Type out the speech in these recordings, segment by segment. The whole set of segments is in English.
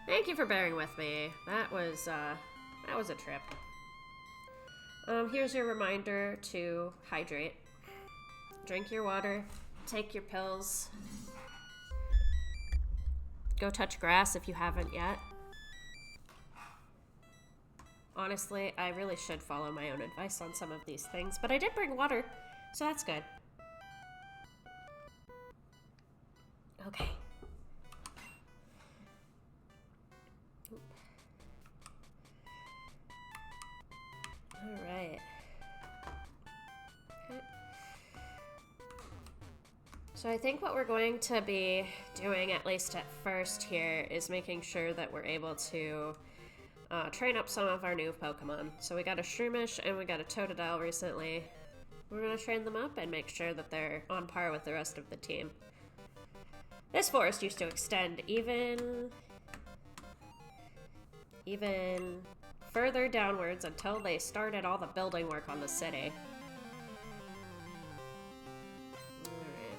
Thank you for bearing with me. That was a trip. Here's your reminder to hydrate. Drink your water, take your pills. Go touch grass if you haven't yet. Honestly, I really should follow my own advice on some of these things, but I did bring water, so that's good. Okay. Alright. Okay. So I think what we're going to be doing, at least at first here, is making sure that we're able to train up some of our new Pokemon. So we got a Shroomish and we got a Totodile recently. We're going to train them up and make sure that they're on par with the rest of the team. This forest used to extend even further downwards until they started all the building work on the city. Alright.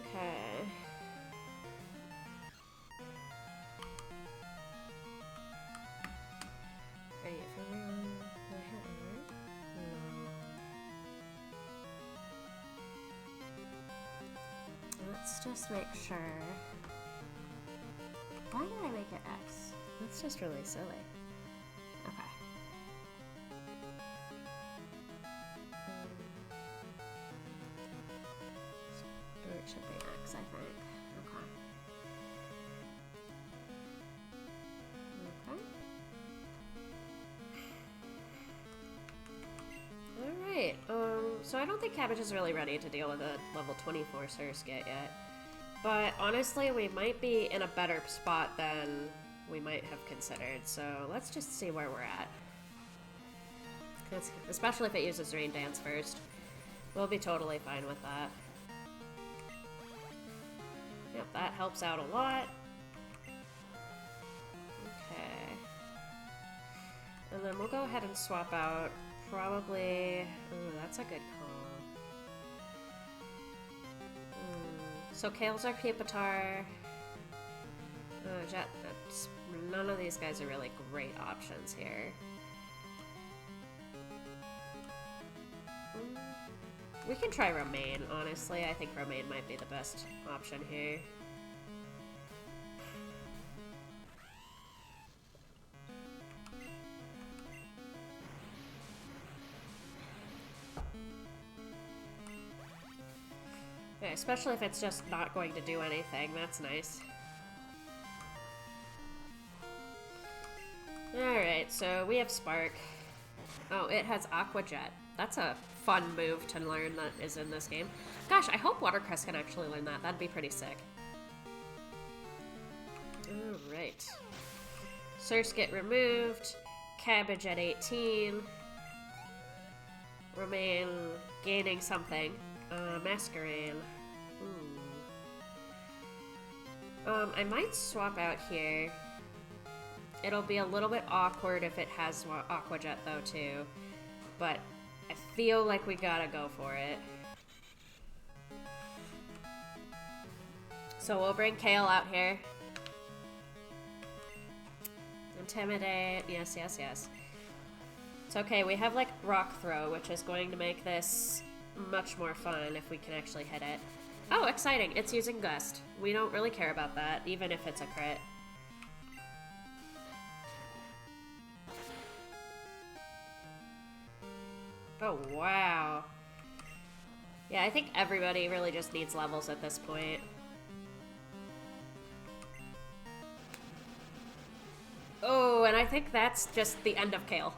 Okay. Are you feeling the hammer? No. Let's just make sure. Why did I make it X? That's just really silly. Okay. Or it should be X, I think. Okay. Okay. Alright, so I don't think Cabbage is really ready to deal with a level 24 Surskit yet. But honestly, we might be in a better spot than we might have considered, so let's just see where we're at. Especially if it uses Rain Dance first. We'll be totally fine with that. Yep, that helps out a lot. Okay. And then we'll go ahead and swap out probably... Ooh, that's a good call. So Kale's our Pupitar. None of these guys are really great options here. We can try Romaine, honestly. I think Romaine might be the best option here. Okay, especially if it's just not going to do anything. That's nice. Alright, so we have Spark. Oh, it has Aqua Jet. That's a fun move to learn that is in this game. Gosh, I hope Watercress can actually learn that. That'd be pretty sick. Alright. Surskit removed. Cabbage at 18. Romaine gaining something. Masquerain. I might swap out here. It'll be a little bit awkward if it has Aqua Jet though too. But I feel like we gotta go for it. So we'll bring Kale out here. Intimidate. Yes, yes, yes. It's okay, we have like Rock Throw, which is going to make this much more fun if we can actually hit it. Oh, exciting. It's using Gust. We don't really care about that, even if it's a crit. Oh, wow. Yeah, I think everybody really just needs levels at this point. Oh, and I think that's just the end of Kale.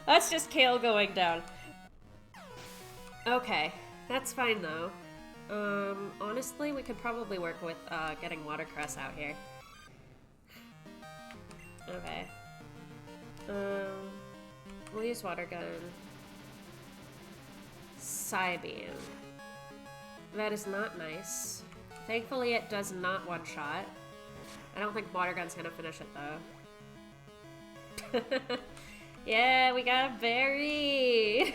That's just Kale going down. Okay, that's fine though. Honestly, we could probably work with getting Watercress out here. Okay. We'll use Water Gun. Psybeam. That is not nice. Thankfully, it does not one-shot. I don't think Water Gun's gonna finish it though. Yeah, we got a berry!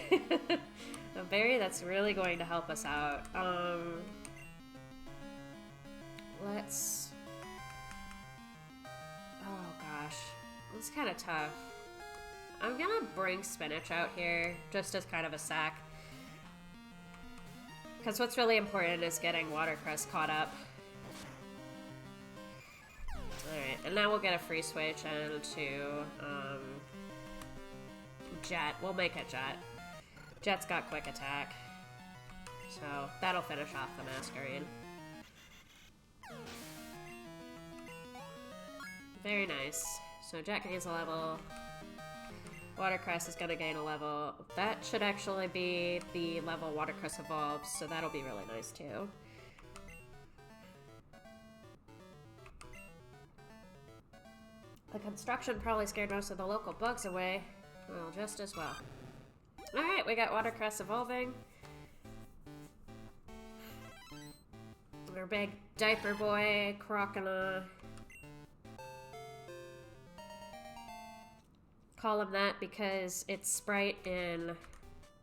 A berry that's really going to help us out. Let's... Oh gosh, it's kind of tough. I'm gonna bring spinach out here just as kind of a sack. Because what's really important is getting watercress caught up. Alright, and now we'll get a free switch into Jet. We'll make it Jet. Jet's got quick attack. So that'll finish off the Masquerade. Very nice. So Jet gains a level. Watercress is gonna gain a level. That should actually be the level Watercress evolves, so that'll be really nice too. The construction probably scared most of the local bugs away. Well, just as well. Alright, we got Watercress evolving. Our big diaper boy, Crocodile. Call him that because its sprite in...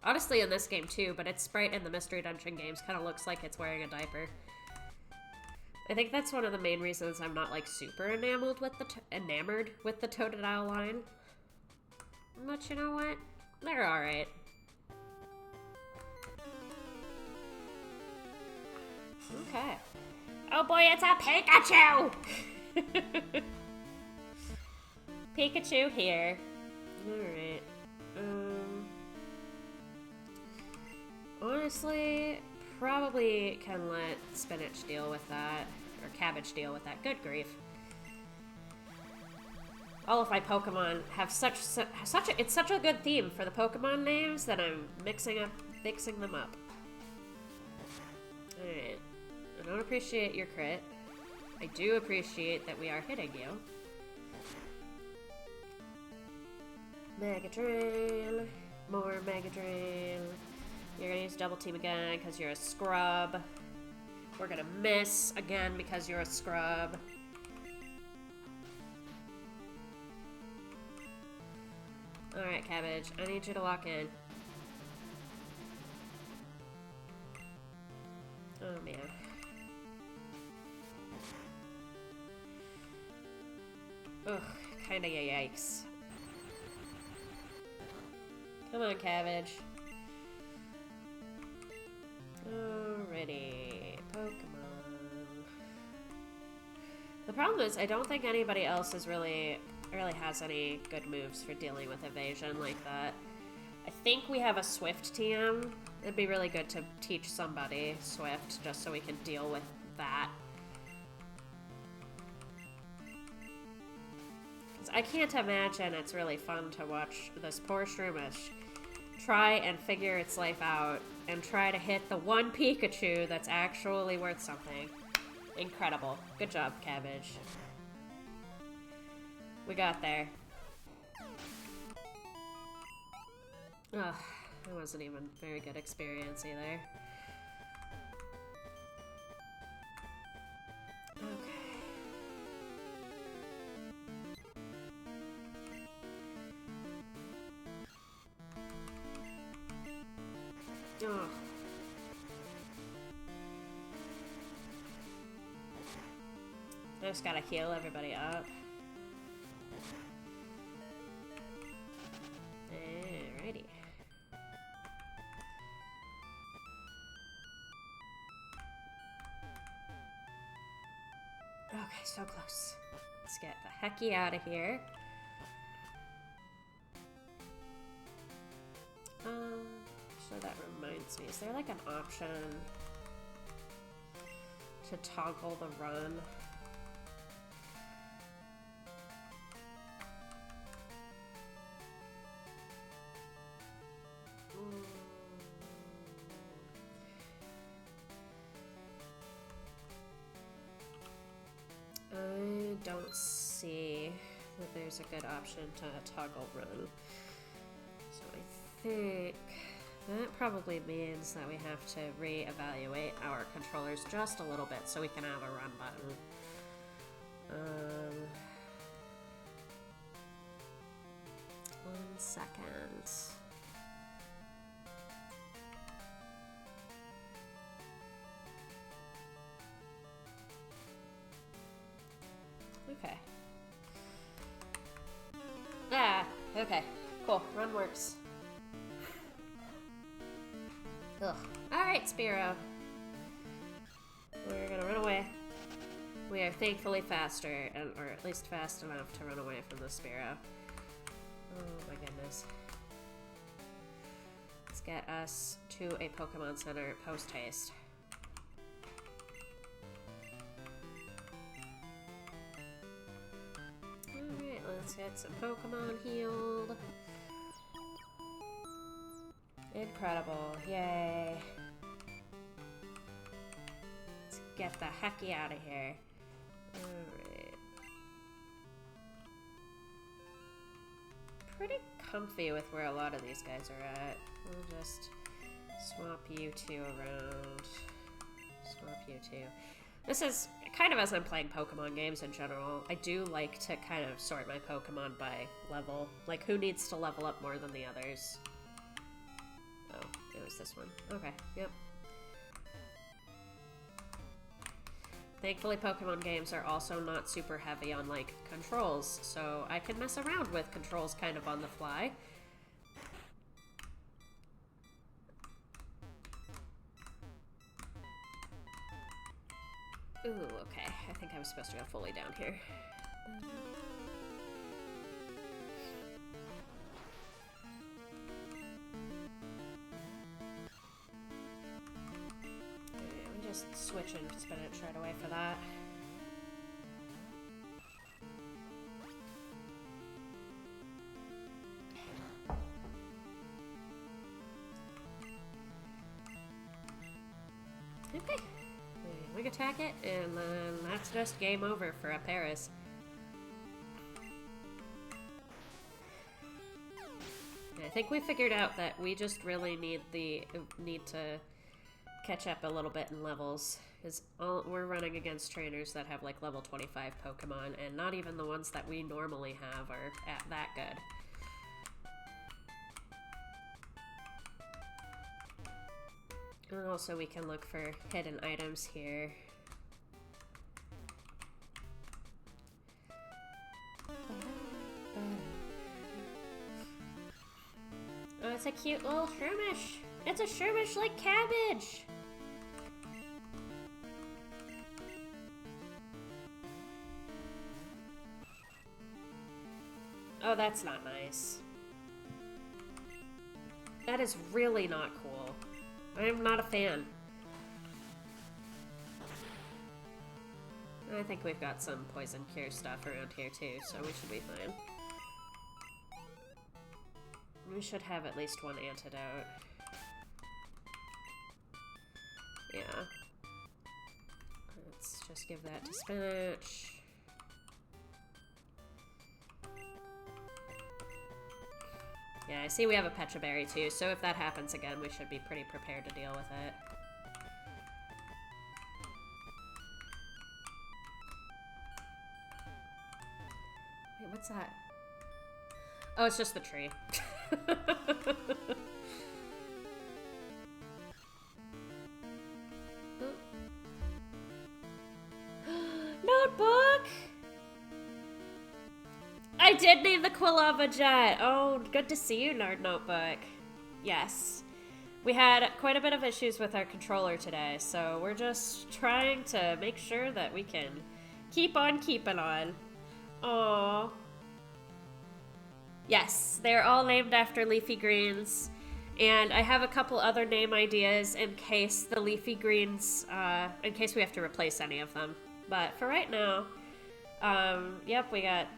Honestly, in this game too, but its sprite in the Mystery Dungeon games kind of looks like it's wearing a diaper. I think that's one of the main reasons I'm not, like, super enamored with the Totodile line. But you know what? They're alright. Okay. Oh boy, it's a Pikachu! Pikachu here. Alright. Honestly, probably can let Spinach deal with that. Or Cabbage deal with that. Good grief. All of my Pokemon have it's such a good theme for the Pokemon names that I'm mixing them up. Alright. I don't appreciate your crit. I do appreciate that we are hitting you. Mega Drain. More Mega Drain. You're gonna use Double Team again because you're a scrub. We're gonna miss again because you're a scrub. Alright, Cabbage. I need you to lock in. Oh, man. Ugh, kinda yikes. Come on, Cabbage. Alrighty. Pokemon. The problem is, I don't think anybody else is really has any good moves for dealing with evasion like that. I think we have a Swift TM. It'd be really good to teach somebody Swift, just so we can deal with that. I can't imagine it's really fun to watch this poor Shroomish try and figure its life out and try to hit the one Pikachu that's actually worth something. Incredible. Good job, Cabbage. We got there. Ugh, that wasn't even a very good experience either. Okay. Oh. I just gotta heal everybody up. Alrighty. Okay, so close. Let's get the hecky out of here. So that reminds me, is there like an option to toggle the run? I don't see that there's a good option to toggle run. So I think that probably means that we have to re-evaluate our controllers just a little bit so we can have a run button. One second. Okay. Ah, okay. Cool. Run works. Ugh. Alright, Spearow. We're gonna run away. We are thankfully faster, or at least fast enough to run away from the Spearow. Oh my goodness. Let's get us to a Pokemon Center post-haste. Alright, let's get some Pokemon healed. Incredible. Yay. Let's get the hecky out of here. Alright. Pretty comfy with where a lot of these guys are at. We'll just swap you two around. Swap you two. This is kind of as I'm playing Pokemon games in general. I do like to kind of sort my Pokemon by level. Like, who needs to level up more than the others? Oh, it was this one. Okay, yep. Thankfully, Pokemon games are also not super heavy on, like, controls, so I can mess around with controls kind of on the fly. Ooh, okay. I think I was supposed to go fully down here. Just switch and spinach right away for that. Okay. We attack it, and then that's just game over for a Paris. I think we figured out that we just really need to catch up a little bit in levels, because we're running against trainers that have like level 25 Pokemon, and not even the ones that we normally have are at that good. And also we can look for hidden items here. Oh, it's a cute little Shroomish! It's a Shroomish like cabbage! Oh, that's not nice. That is really not cool. I am not a fan. I think we've got some poison cure stuff around here too, so we should be fine. We should have at least one antidote. Yeah. Let's just give that to spinach. Yeah, I see we have a Pecha Berry too, so if that happens again, we should be pretty prepared to deal with it. Wait, what's that? Oh, it's just the tree. Notebook! I did name the Quilava Jet. Oh, good to see you, Nerd Notebook. Yes. We had quite a bit of issues with our controller today, so we're just trying to make sure that we can keep on keeping on. Aww. Yes, they're all named after leafy greens, and I have a couple other name ideas in case the leafy greens, in case we have to replace any of them. But for right now, yep, we got,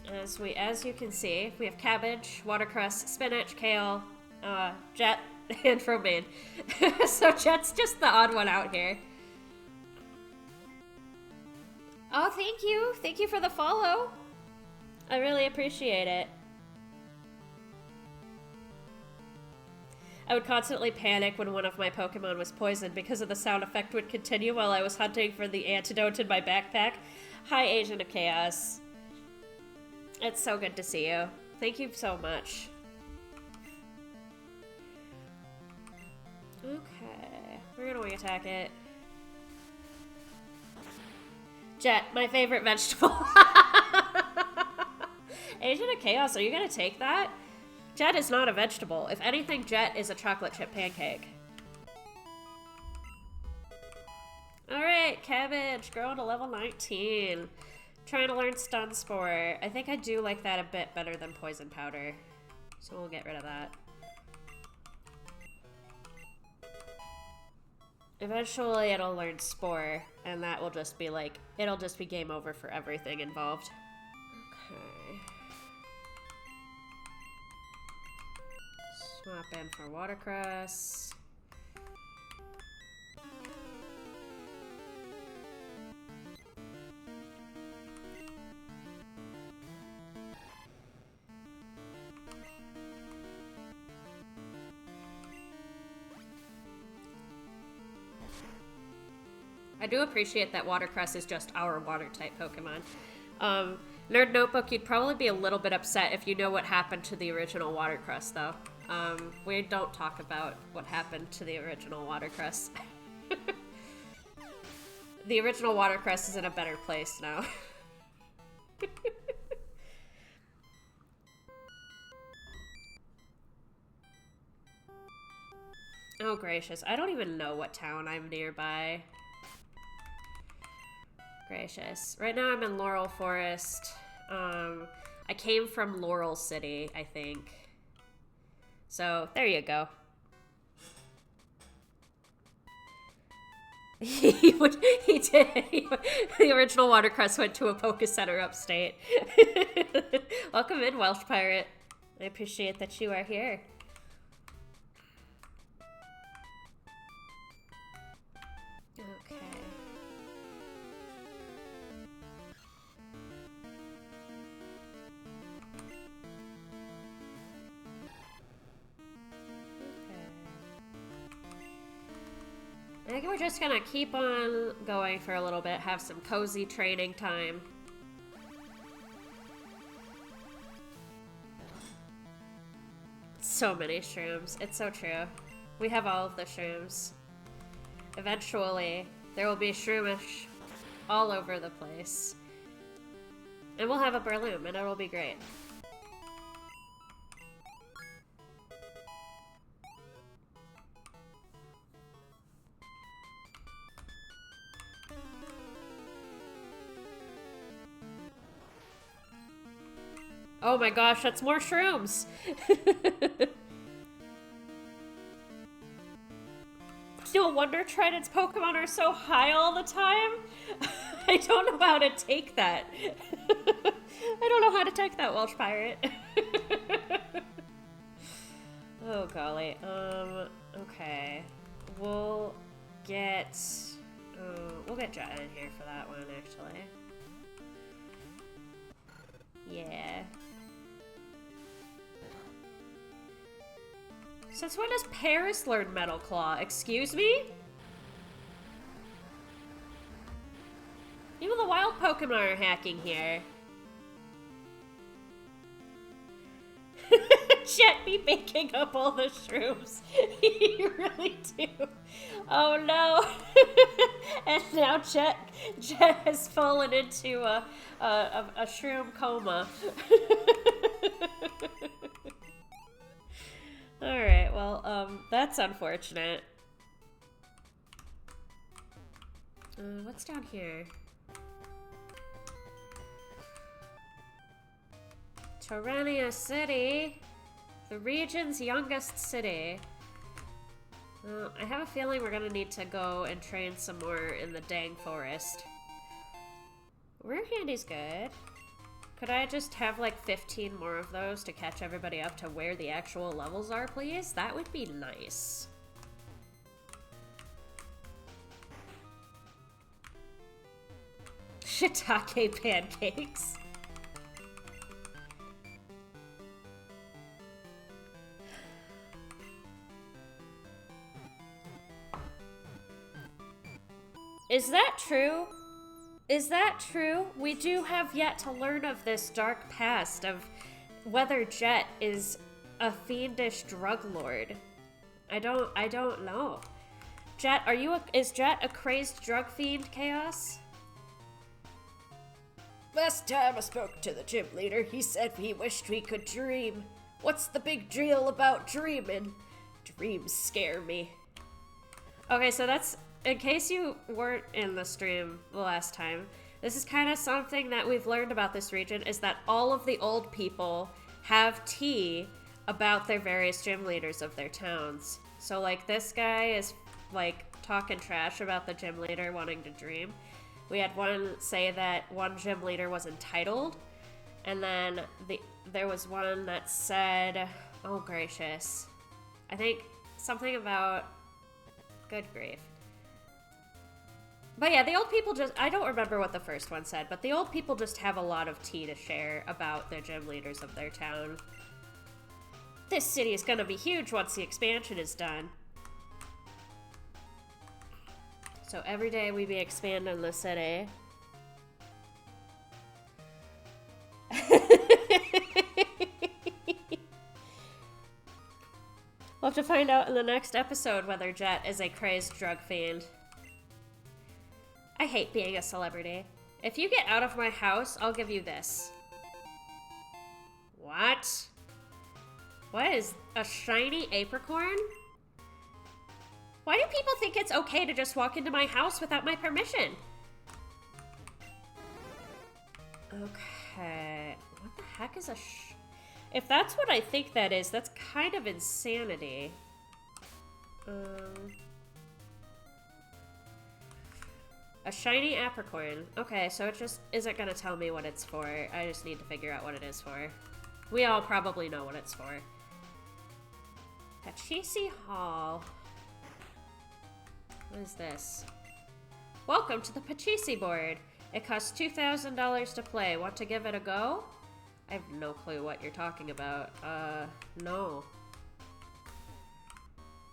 as you can see, we have cabbage, watercress, spinach, kale, Jet, and romaine. So Jet's just the odd one out here. Oh, thank you. Thank you for the follow. I really appreciate it. I would constantly panic when one of my Pokemon was poisoned because of the sound effect would continue while I was hunting for the antidote in my backpack. Hi, Agent of Chaos. It's so good to see you. Thank you so much. Okay, we're gonna wing attack it. Jet, my favorite vegetable. Agent of Chaos, are you gonna take that? Jet is not a vegetable. If anything, Jet is a chocolate chip pancake. Alright, Cabbage, growing to level 19. Trying to learn Stun Spore. I think I do like that a bit better than Poison Powder. So we'll get rid of that. Eventually it'll learn Spore, and that will just be like, it'll just be game over for everything involved. Okay. Swap in for Watercress. I do appreciate that Watercress is just our water-type Pokemon. Nerd Notebook, you'd probably be a little bit upset if you know what happened to the original Watercress, though. We don't talk about what happened to the original Watercress. The original Watercress is in a better place now. Oh, gracious. I don't even know what town I'm nearby. Gracious. Right now I'm in Laurel Forest. I came from Laurel City, I think. So, there you go. He did. The original Watercress went to a Poké Center upstate. Welcome in, Welsh Pirate. I appreciate that you are here. Okay. I think we're just gonna keep on going for a little bit, have some cozy training time. So many shrooms. It's so true. We have all of the shrooms. Eventually, there will be shroomish all over the place. And we'll have a Berloom, and it'll be great. Oh my gosh, that's more shrooms! No wonder Trident's Pokemon are so high all the time. I don't know how to take that. I don't know how to take that, Welsh Pirate. Oh golly. Okay. We'll get Jet in here for that one, actually. Yeah. Since when does Paris learn Metal Claw? Excuse me? Even the wild Pokemon are hacking here. Jet be making up all the shrooms. You really do. Oh no. And now Jet has fallen into a shroom coma. Alright, well, that's unfortunate. What's down here? Torania City, the region's youngest city. I have a feeling we're gonna need to go and train some more in the dang forest. Rare Candy's good. Could I just have like 15 more of those to catch everybody up to where the actual levels are, please? That would be nice. Shiitake pancakes. Is that true? Is that true? We do have yet to learn of this dark past of whether Jet is a fiendish drug lord. I don't know. Jet, is Jet a crazed drug fiend, Chaos? Last time I spoke to the gym leader, he said he wished we could dream. What's the big deal about dreaming? Dreams scare me. Okay, so that's, in case you weren't in the stream the last time, this is kind of something that we've learned about this region, is that all of the old people have tea about their various gym leaders of their towns. So, like, this guy is, like, talking trash about the gym leader wanting to dream. We had one say that one gym leader was entitled, and then there was one that said, oh gracious, I think something about, good grief. But yeah, the old people just, I don't remember what the first one said, but the old people just have a lot of tea to share about their gym leaders of their town. This city is gonna be huge once the expansion is done. So every day we be expanding the city. We'll have to find out in the next episode whether Jet is a crazed drug fiend. I hate being a celebrity. If you get out of my house, I'll give you this. What? What is a shiny apricorn? Why do people think it's okay to just walk into my house without my permission? Okay. What the heck is a If that's what I think that is, that's kind of insanity. A shiny apricorn. Okay, so it just isn't gonna tell me what it's for. I just need to figure out what it is for. We all probably know what it's for. Pachisi Hall. What is this? Welcome to the Pachisi board. It costs $2,000 to play. Want to give it a go? I have no clue what you're talking about. No.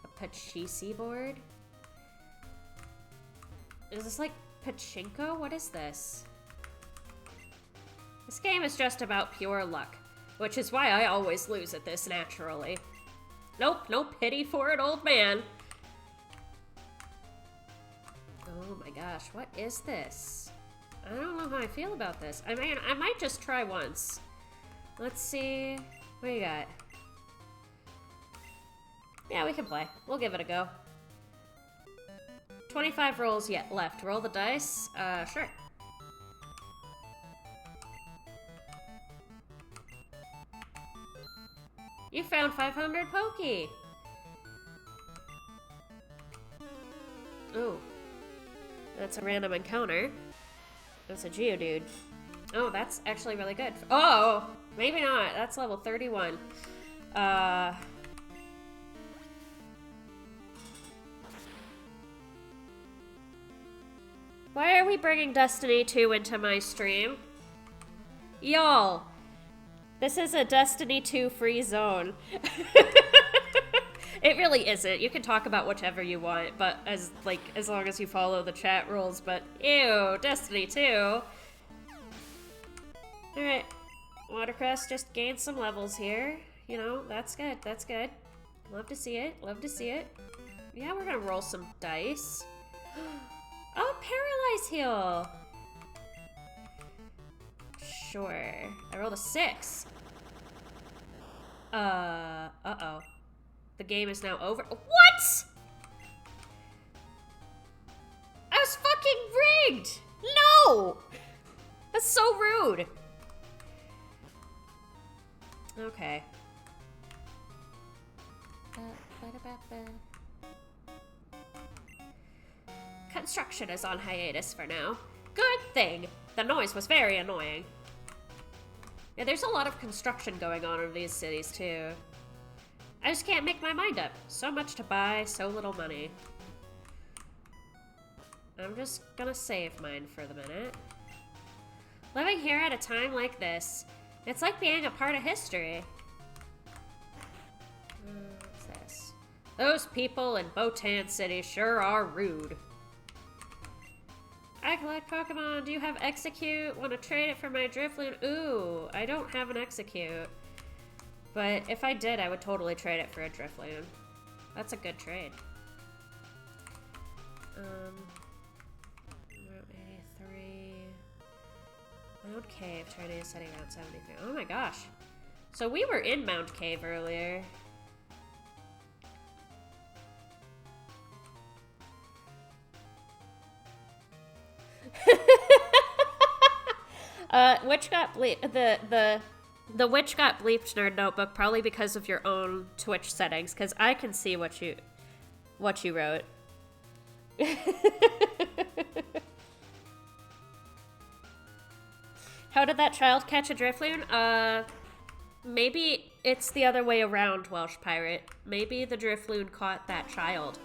A Pachisi board? Is this like pachinko? What is this? This game is just about pure luck, which is why I always lose at this naturally. Nope, no pity for it, old man. Oh my gosh, what is this? I don't know how I feel about this. I mean, I might just try once. Let's see. What do you got? Yeah, we can play. We'll give it a go. 25 rolls yet left. Roll the dice. Sure. You found 500 Poke! Ooh. That's a random encounter. That's a Geodude. Oh, that's actually really good. Oh! Maybe not. That's level 31. Why are we bringing Destiny 2 into my stream? Y'all, this is a Destiny 2 free zone. It really isn't. You can talk about whichever you want, but as long as you follow the chat rules, but ew, Destiny 2. Alright, Watercrest just gained some levels here. You know, that's good, that's good. Love to see it, love to see it. Yeah, we're gonna roll some dice. Oh, Paralyze Heal! Sure. I rolled a 6. Uh-oh. The game is now over. What?! I was fucking rigged! No! That's so rude. Okay. Construction is on hiatus for now. Good thing. The noise was very annoying. Yeah, there's a lot of construction going on in these cities, too. I just can't make my mind up. So much to buy, so little money. I'm just gonna save mine for the minute. Living here at a time like this, it's like being a part of history. What's this? Those people in Botan City sure are rude. I collect Pokemon. Do you have Execute? Want to trade it for my Drifloon? Ooh, I don't have an Execute. But if I did, I would totally trade it for a Drifloon. That's a good trade. Route 83. Mound Cave, tornado setting around 73. Oh my gosh. So we were in Mound Cave earlier. Which got the witch got bleeped, Nerd Notebook, probably because of your own Twitch settings, because I can see what you wrote. How did that child catch a Drifloon? Maybe it's the other way around, Welsh Pirate. Maybe the Drifloon caught that child.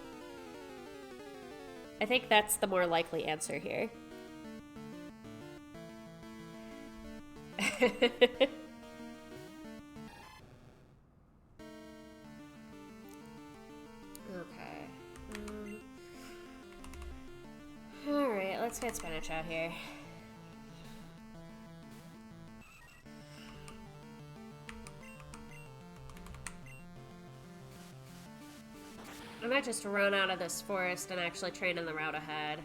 I think that's the more likely answer here. Okay. Alright, let's get spinach out here. I might just run out of this forest and actually train in the route ahead.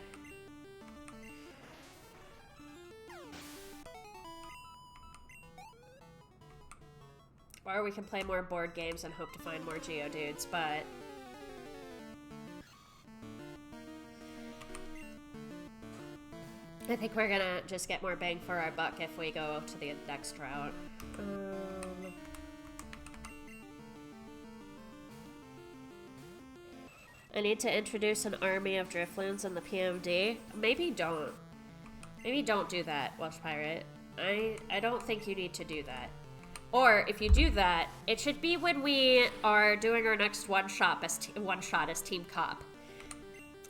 Or we can play more board games and hope to find more Geodudes, but... I think we're gonna just get more bang for our buck if we go to the next route. I need to introduce an army of Drifloons in the PMD. Maybe don't. Maybe don't do that, Welsh Pirate. I don't think you need to do that. Or, if you do that, it should be when we are doing our next one-shot as Team Cop.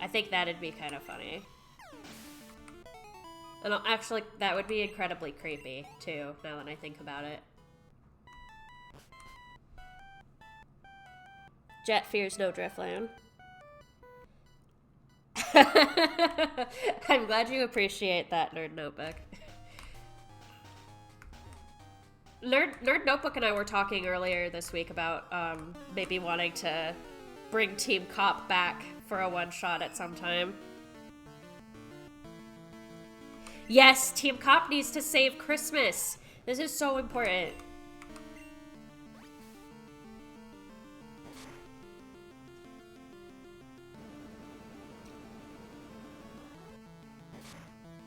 I think that'd be kind of funny. And actually, that would be incredibly creepy, too, now that I think about it. Jet fears no Drifloon. I'm glad you appreciate that, Nerd Notebook. Nerd Notebook and I were talking earlier this week about maybe wanting to bring Team Cop back for a one-shot at some time. Yes, Team Cop needs to save Christmas. This is so important.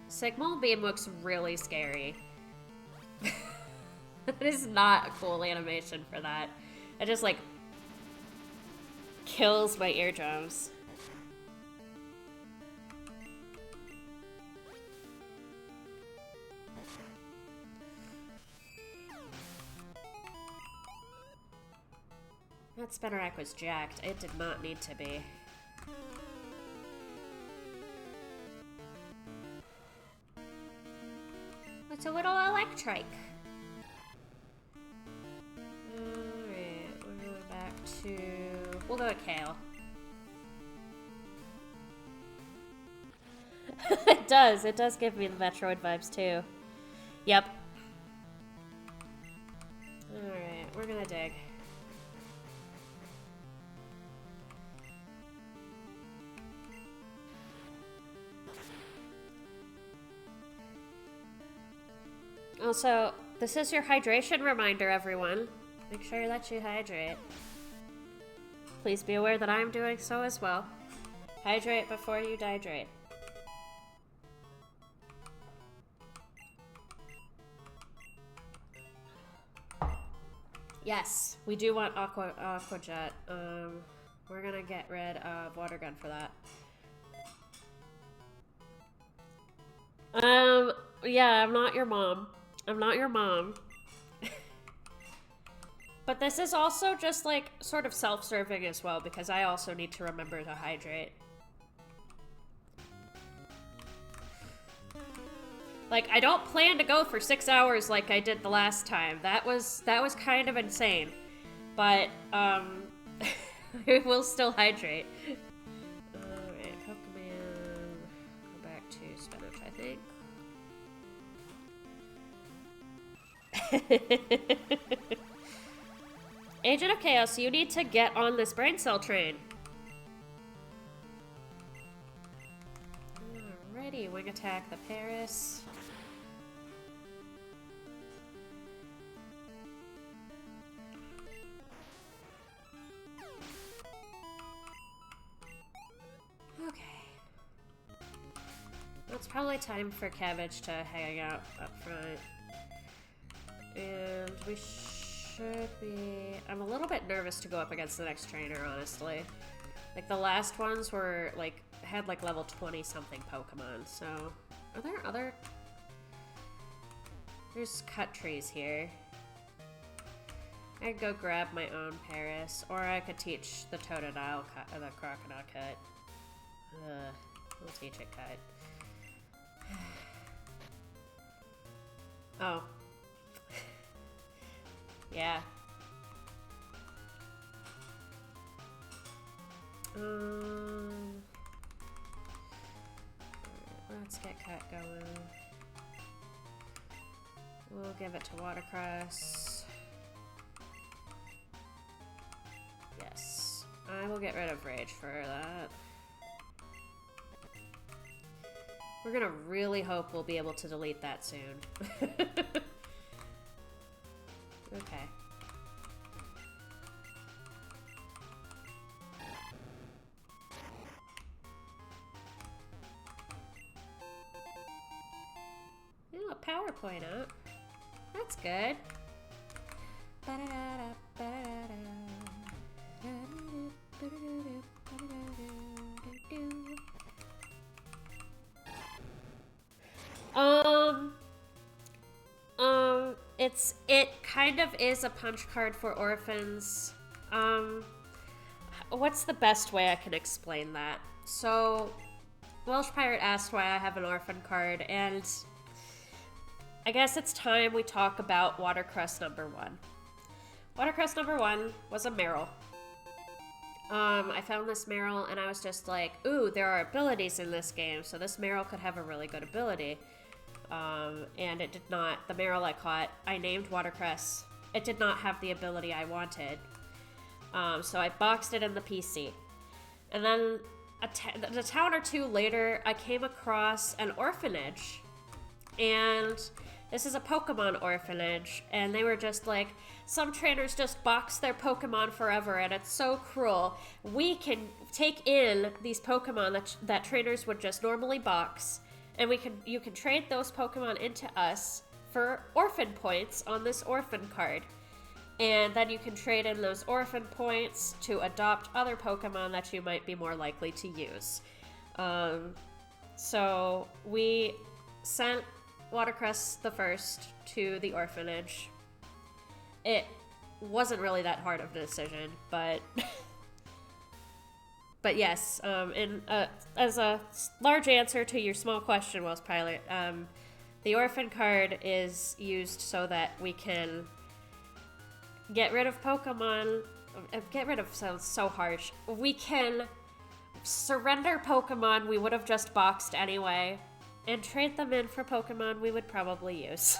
Signal Beam looks really scary. That is not a cool animation for that. It just, like, kills my eardrums. That Spinnerack was jacked. It did not need to be. It's a little electric. Alright, we're going back to... We'll go to Kale. It does. It does give me the Metroid vibes, too. Yep. Alright, we're gonna dig. Also, this is your hydration reminder, everyone. Make sure that you hydrate. Please be aware that I'm doing so as well. Hydrate before you dehydrate. Yes, we do want Aqua Jet. We're gonna get rid of Water Gun for that. Yeah, I'm not your mom. I'm not your mom. But this is also just, like, sort of self-serving as well, because I also need to remember to hydrate. Like, I don't plan to go for 6 hours like I did the last time. That was kind of insane. But, I will still hydrate. Alright, Pokemon. Go back to spinach, I think. Agent of Chaos, you need to get on this brain cell train. Alrighty, Wing Attack the Paris. It's probably time for Cabbage to hang out up front. And we should be... I'm a little bit nervous to go up against the next trainer, honestly. Like, the last ones were, like, had, like, level 20-something Pokemon, so... Are there other... There's cut trees here. I could go grab my own Paris, or I could teach the Totodile cut, or the Crocodile cut. We'll teach it cut. Oh. Yeah. Let's get cut going. We'll give it to Watercress. Yes. I will get rid of Rage for that. We're gonna really hope we'll be able to delete that soon. Okay. Ooh, a PowerPoint up. That's good. It kind of is a punch card for orphans. What's the best way I can explain that? So, Welsh Pirate asked why I have an orphan card, and I guess it's time we talk about Watercress number 1. Watercress number 1 was a Meryl. I found this Meryl and I was just like, ooh, there are abilities in this game, so this Meryl could have a really good ability. And it did not. The Meryl I caught, I named Watercress. It did not have the ability I wanted. So I boxed it in the PC. And then a town or two later, I came across an orphanage. And this is a Pokemon orphanage. And they were just like, some trainers just box their Pokemon forever, and it's so cruel. We can take in these Pokemon that trainers would just normally box, and you can trade those Pokemon into us for orphan points on this orphan card. And then you can trade in those orphan points to adopt other Pokemon that you might be more likely to use. So we sent Watercress the first to the orphanage. It wasn't really that hard of a decision, but but yes, as a large answer to your small question, Wells Pilot, the orphan card is used so that we can get rid of Pokemon. Get rid of sounds so harsh. We can surrender Pokemon we would have just boxed anyway, and trade them in for Pokemon we would probably use.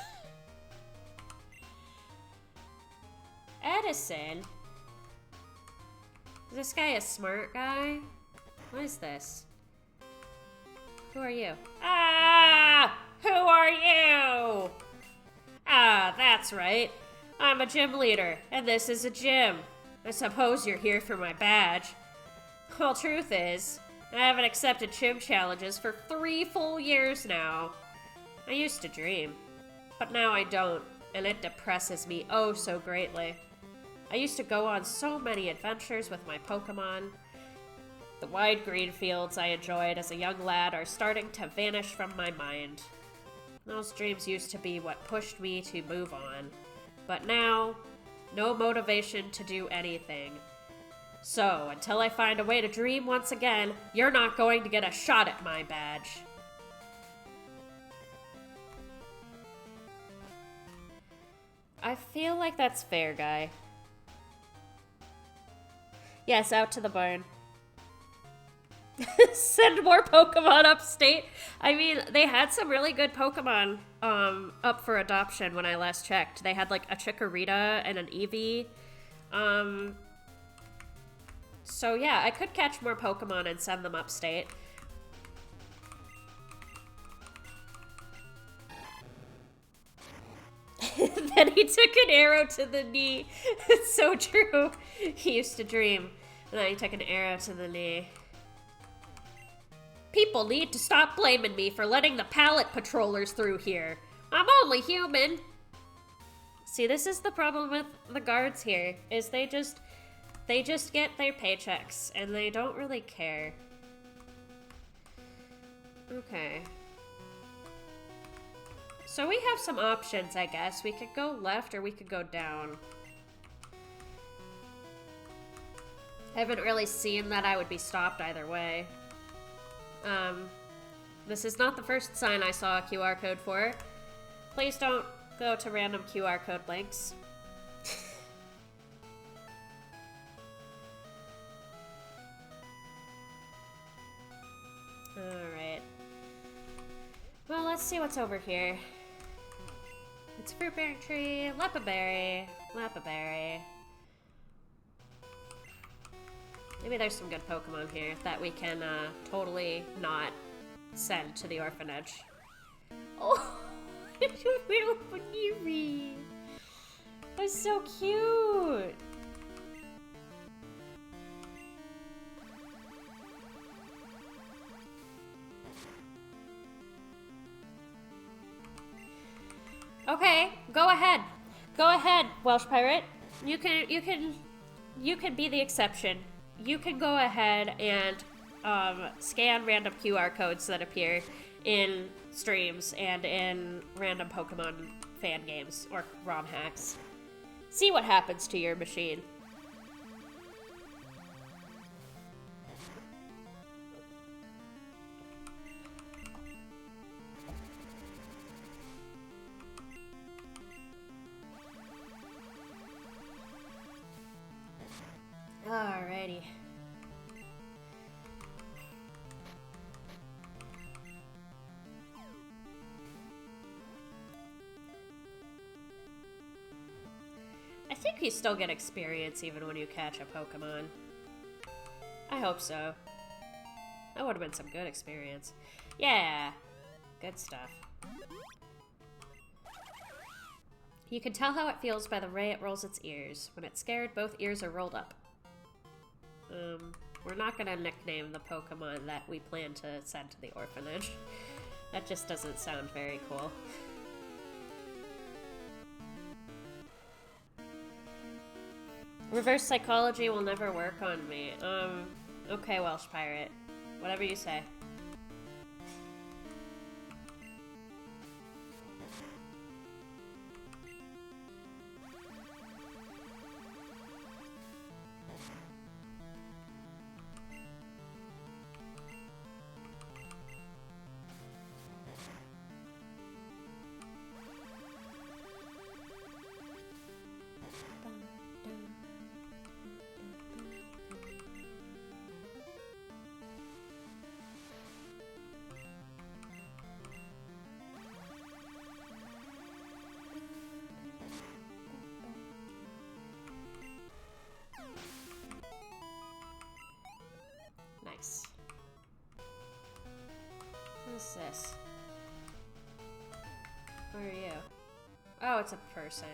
Edison? Is this guy a smart guy? What is this? Who are you? Ah! Who are you? Ah, that's right. I'm a gym leader, and this is a gym. I suppose you're here for my badge. Well, truth is, I haven't accepted gym challenges for 3 full years now. I used to dream, but now I don't, and it depresses me oh so greatly. I used to go on so many adventures with my Pokemon. The wide green fields I enjoyed as a young lad are starting to vanish from my mind. Those dreams used to be what pushed me to move on. But now, no motivation to do anything. So, until I find a way to dream once again, you're not going to get a shot at my badge. I feel like that's fair, guy. Yes, out to the barn. Send more Pokemon upstate. I mean, they had some really good Pokemon up for adoption when I last checked. They had like a Chikorita and an Eevee. So yeah, I could catch more Pokemon and send them upstate. Then he took an arrow to the knee. It's so true. He used to dream. And then he took an arrow to the knee. People need to stop blaming me for letting the pallet patrollers through here. I'm only human. See, this is the problem with the guards here, is they just get their paychecks, and they don't really care. Okay. So we have some options, I guess. We could go left or we could go down. I haven't really seen that I would be stopped either way. This is not the first sign I saw a QR code for. Please don't go to random QR code links. Alright. Well, let's see what's over here. It's a fruit-bearing tree, lepaberry, lepaberry. Maybe there's some good Pokemon here that we can totally not send to the orphanage. Oh, it's a little Ponyri. That's so cute. Okay, go ahead. Go ahead, Welsh Pirate. You can be the exception. You can go ahead and scan random QR codes that appear in streams and in random Pokemon fan games or ROM hacks. See what happens to your machine. Alrighty. I think you still get experience even when you catch a Pokemon. I hope so. That would have been some good experience. Yeah, good stuff. You can tell how it feels by the way it rolls its ears. When it's scared, both ears are rolled up. We're not gonna nickname the Pokemon that we plan to send to the orphanage. That just doesn't sound very cool. Reverse psychology will never work on me. Okay, Welsh Pirate. Whatever you say. Nice. What's this? Where are you? Oh, it's a person.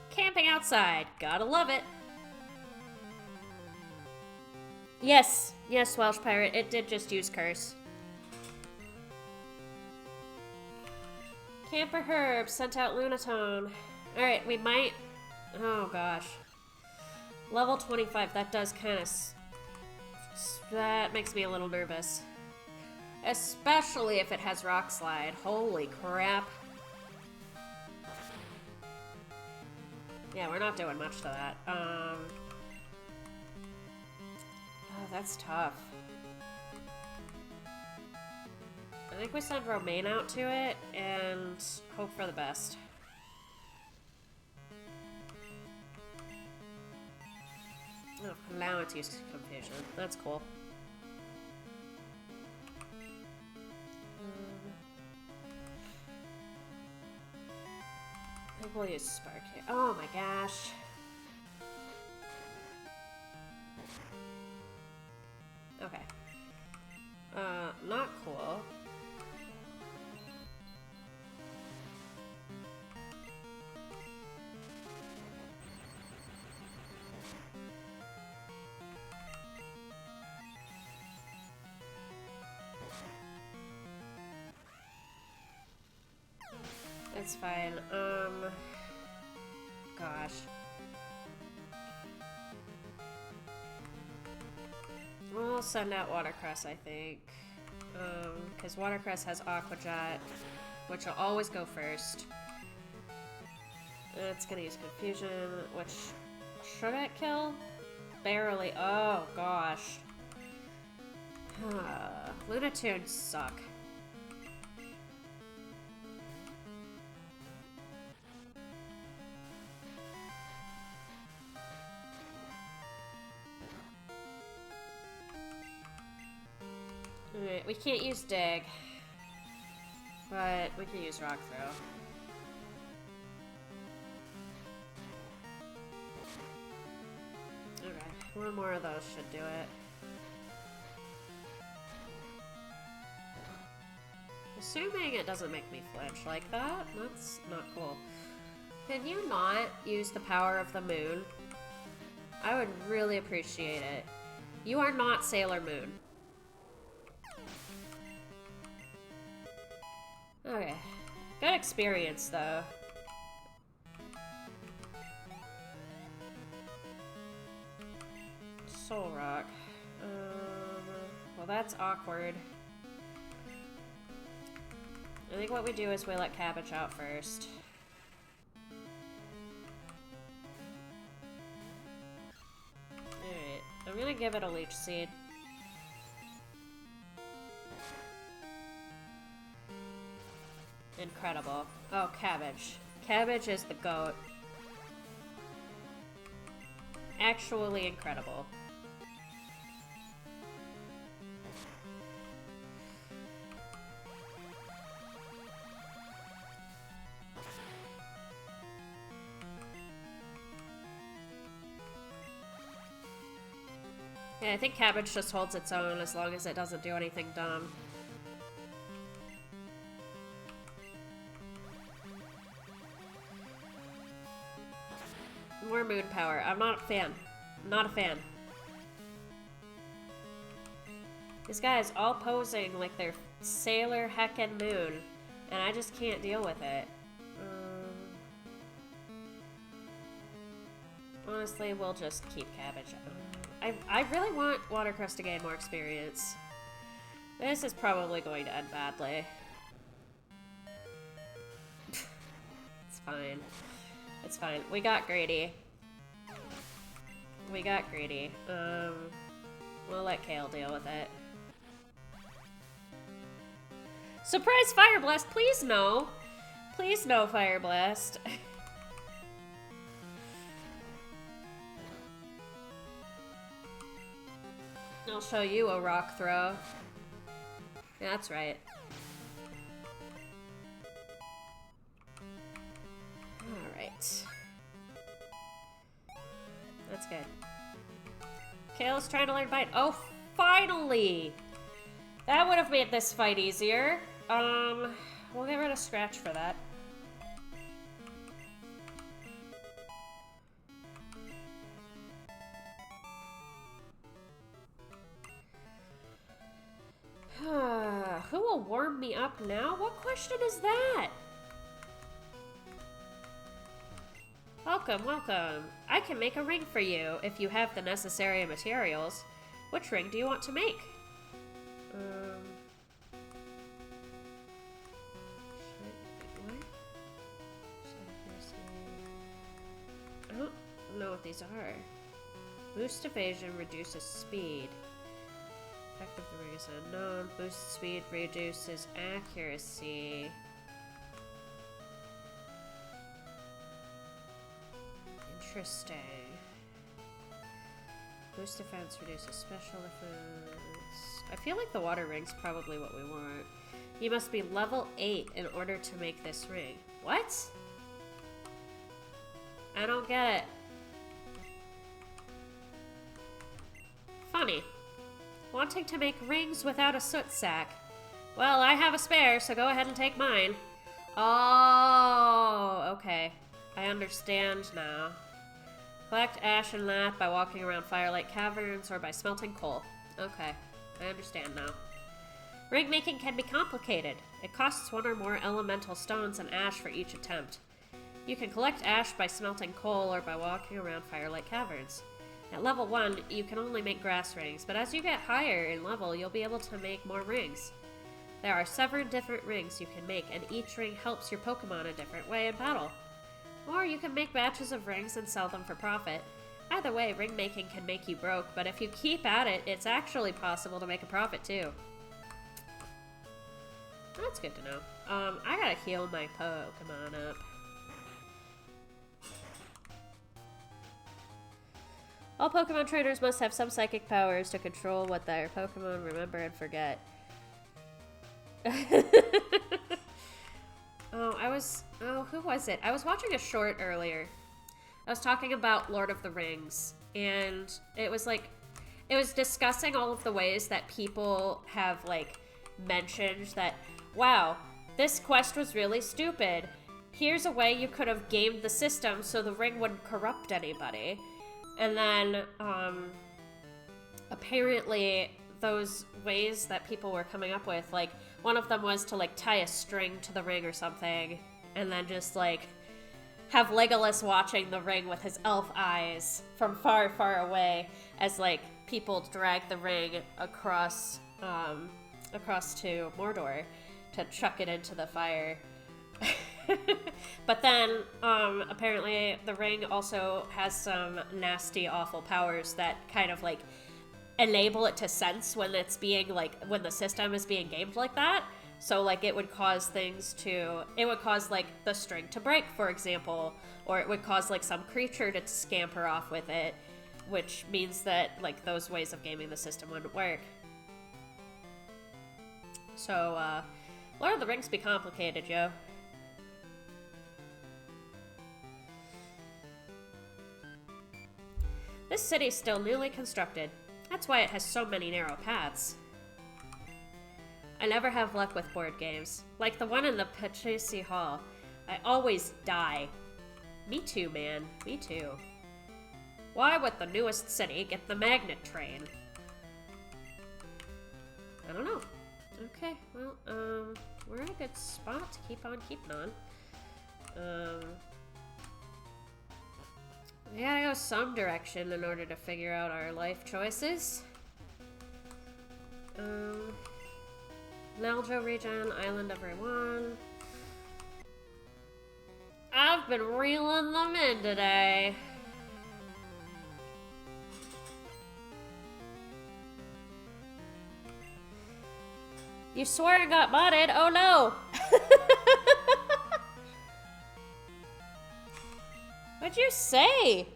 Camping outside. Gotta love it. Yes. Yes, Welsh Pirate. It did just use curse. Camper Herb sent out Lunatone. Alright, we might... Oh, gosh. Level 25. That does kind of... That makes me a little nervous. Especially if it has Rock Slide. Holy crap. Yeah, we're not doing much to that. Oh, that's tough. I think we send Romaine out to it and hope for the best. Oh, now it's used confusion. That's cool. I think we'll use Spark here. Oh my gosh. Okay. Not cool. It's fine. Gosh. We'll send out Watercress, I think. Because Watercress has Aqua Jet, which will always go first. It's gonna use Confusion, which... Should it kill? Barely. Oh, gosh. Lunatunes suck. Alright, we can't use Dig. But we can use Rock Throw. Okay, one more of those should do it. Assuming it doesn't make me flinch like that, that's not cool. Can you not use the power of the moon? I would really appreciate it. You are not Sailor Moon. Okay. Good experience, though. Soul Rock. Well, that's awkward. I think what we do is we let Cabbage out first. Alright, I'm gonna give it a Leech Seed. Incredible. Oh, Cabbage. Cabbage is the GOAT. Actually incredible. Yeah, I think Cabbage just holds its own as long as it doesn't do anything dumb. More moon power. I'm not a fan. Not a fan. These guys all posing like they're Sailor Heckin' Moon, and I just can't deal with it. Honestly, we'll just keep Cabbage. I really want Watercress to gain more experience. This is probably going to end badly. It's fine. It's fine. We got greedy. We got greedy. We'll let Kale deal with it. Surprise Fire Blast! Please no! Please no Fire Blast. I'll show you a Rock Throw. Yeah, that's right. Alright. That's good. Kale's trying to learn Bite. Oh, finally! That would have made this fight easier. We'll get rid of Scratch for that. Who will warm me up now? What question is that? Welcome, welcome. I can make a ring for you if you have the necessary materials. Which ring do you want to make? I don't know what these are. Boost evasion, reduces speed. Effect of the ring is unknown. Boost speed, reduces accuracy. Interesting. Boost defense, reduces special defense. I feel like the water ring's probably what we want. You must be level 8 in order to make this ring. What? I don't get it. Funny. Wanting to make rings without a soot sack. Well, I have a spare, so go ahead and take mine. Oh, okay. I understand now. Collect ash and lat by walking around Firelight Caverns or by smelting coal. Okay, I understand now. Ring making can be complicated. It costs one or more elemental stones and ash for each attempt. You can collect ash by smelting coal or by walking around Firelight Caverns. At level 1, you can only make grass rings, but as you get higher in level, you'll be able to make more rings. There are 7 different rings you can make, and each ring helps your Pokemon a different way in battle. Or you can make batches of rings and sell them for profit. Either way, ring making can make you broke, but if you keep at it, it's actually possible to make a profit too. That's good to know. I gotta heal my Pokemon up. All Pokemon trainers must have some psychic powers to control what their Pokemon remember and forget. Who was it? I was watching a short earlier. I was talking about Lord of the Rings, and it was discussing all of the ways that people have, like, mentioned that, wow, this quest was really stupid. Here's a way you could have gamed the system so the ring wouldn't corrupt anybody. And then, apparently, those ways that people were coming up with, like, one of them was to, like, tie a string to the ring or something, and then just, like, have Legolas watching the ring with his elf eyes from far, far away as, like, people drag the ring across to Mordor to chuck it into the fire. But then, apparently the ring also has some nasty, awful powers that kind of, like, enable it to sense when it's being, like, when the system is being gamed like that. So, like, it would cause like, the string to break, for example, or it would cause, like, some creature to scamper off with it, which means that, like, those ways of gaming the system wouldn't work. So, Lord of the Rings be complicated, yo. This city's still newly constructed. That's why it has so many narrow paths. I never have luck with board games. Like the one in the Pachisi Hall. I always die. Me too, man. Me too. Why would the newest city get the magnet train? I don't know. Okay, well, we're in a good spot to keep on keeping on. We gotta go some direction in order to figure out our life choices. Naljo region, Island of Raywan. I've been reeling them in today. You swear I got modded? Oh no! What'd you say?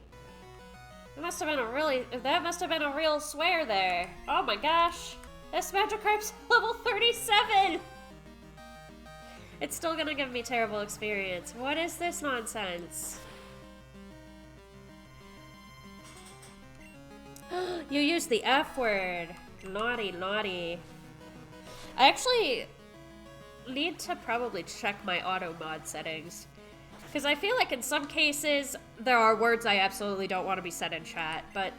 That must have been a real swear there. Oh my gosh. This Magikarp's level 37! It's still gonna give me terrible experience. What is this nonsense? You used the F word. Naughty, naughty. I actually need to probably check my auto mod settings. Because I feel like in some cases, there are words I absolutely don't want to be said in chat. But,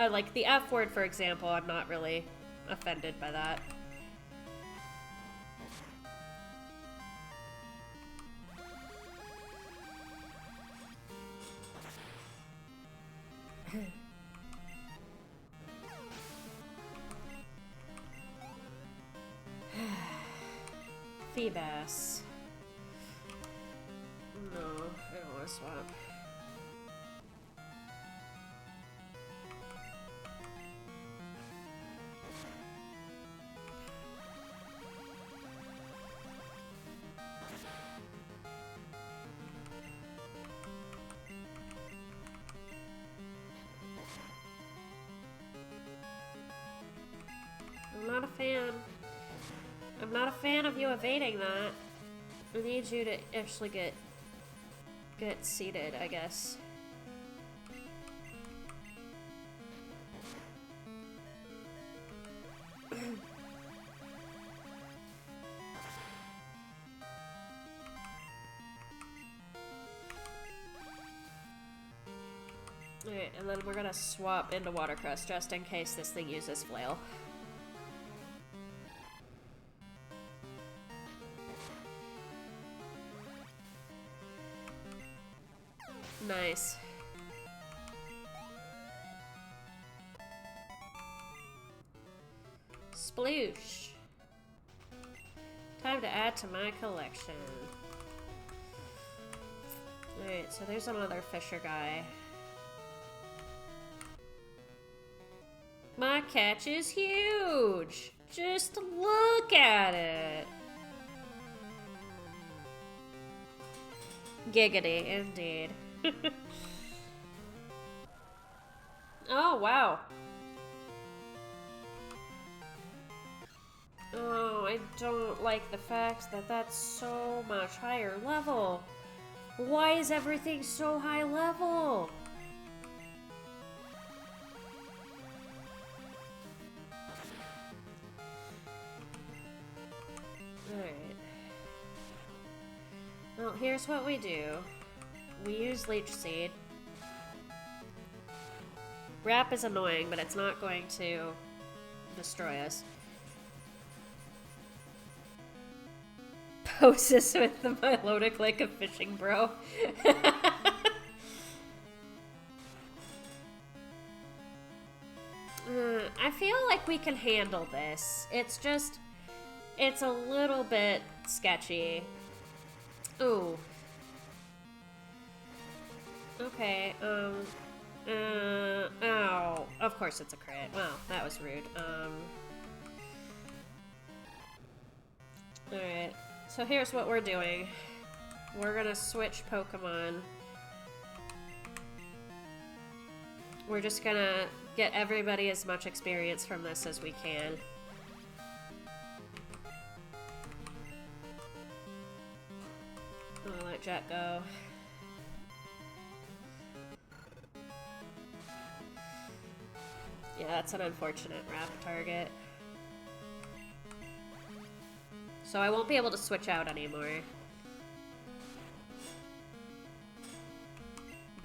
like the F word, for example, I'm not really offended by that. Feebas. No, I don't want to swap. I'm not a fan. I'm not a fan of you evading that. I need you to actually get seated, I guess. Alright, and then we're gonna swap into Watercress just in case this thing uses Flail. Nice. Sploosh. Time to add to my collection. Alright, so there's another fisher guy. My catch is huge! Just look at it! Giggity, indeed. Oh, wow. Oh, I don't like the fact that that's so much higher level. Why is everything so high level? Alright. Well, here's what we do. We use Leech Seed. Wrap is annoying, but it's not going to destroy us. Poses with the melodic like a fishing bro. I feel like we can handle this. It's just, it's a little bit sketchy. Ooh. Okay, oh, of course it's a crit. Well, that was rude. Alright, so here's what we're doing. We're gonna switch Pokemon. We're just gonna get everybody as much experience from this as we can. I'll let Jet go. Yeah, that's an unfortunate wrap target. So I won't be able to switch out anymore.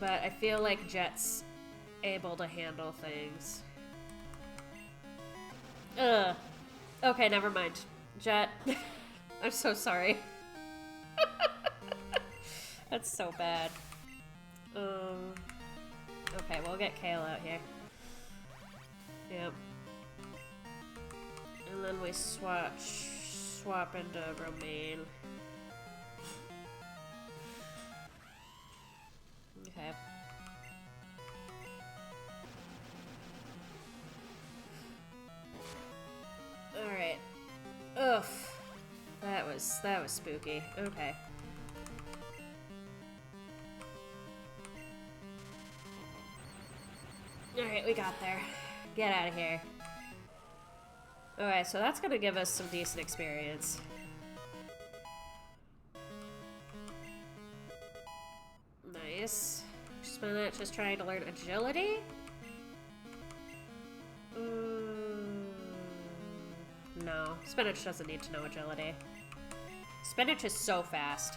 But I feel like Jet's able to handle things. Ugh. Okay, never mind. Jet. I'm so sorry. That's so bad. Okay, we'll get Kale out here. Yep. And then we swap into Romaine. Okay. Alright. Oof. That was spooky. Okay. Alright, we got there. Get out of here. Okay, so that's gonna give us some decent experience. Nice. Spinach is trying to learn agility? No. Spinach doesn't need to know agility. Spinach is so fast.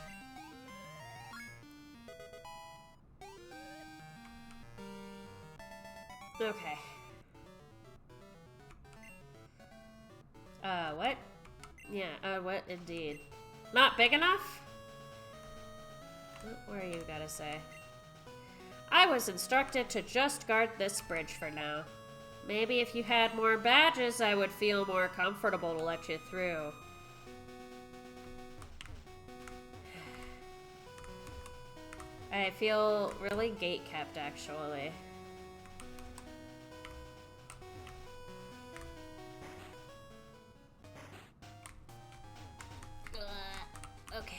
Okay. What? Yeah, what? Indeed. Not big enough? What are you gotta say? I was instructed to just guard this bridge for now. Maybe if you had more badges, I would feel more comfortable to let you through. I feel really gate-kept, actually. Okay.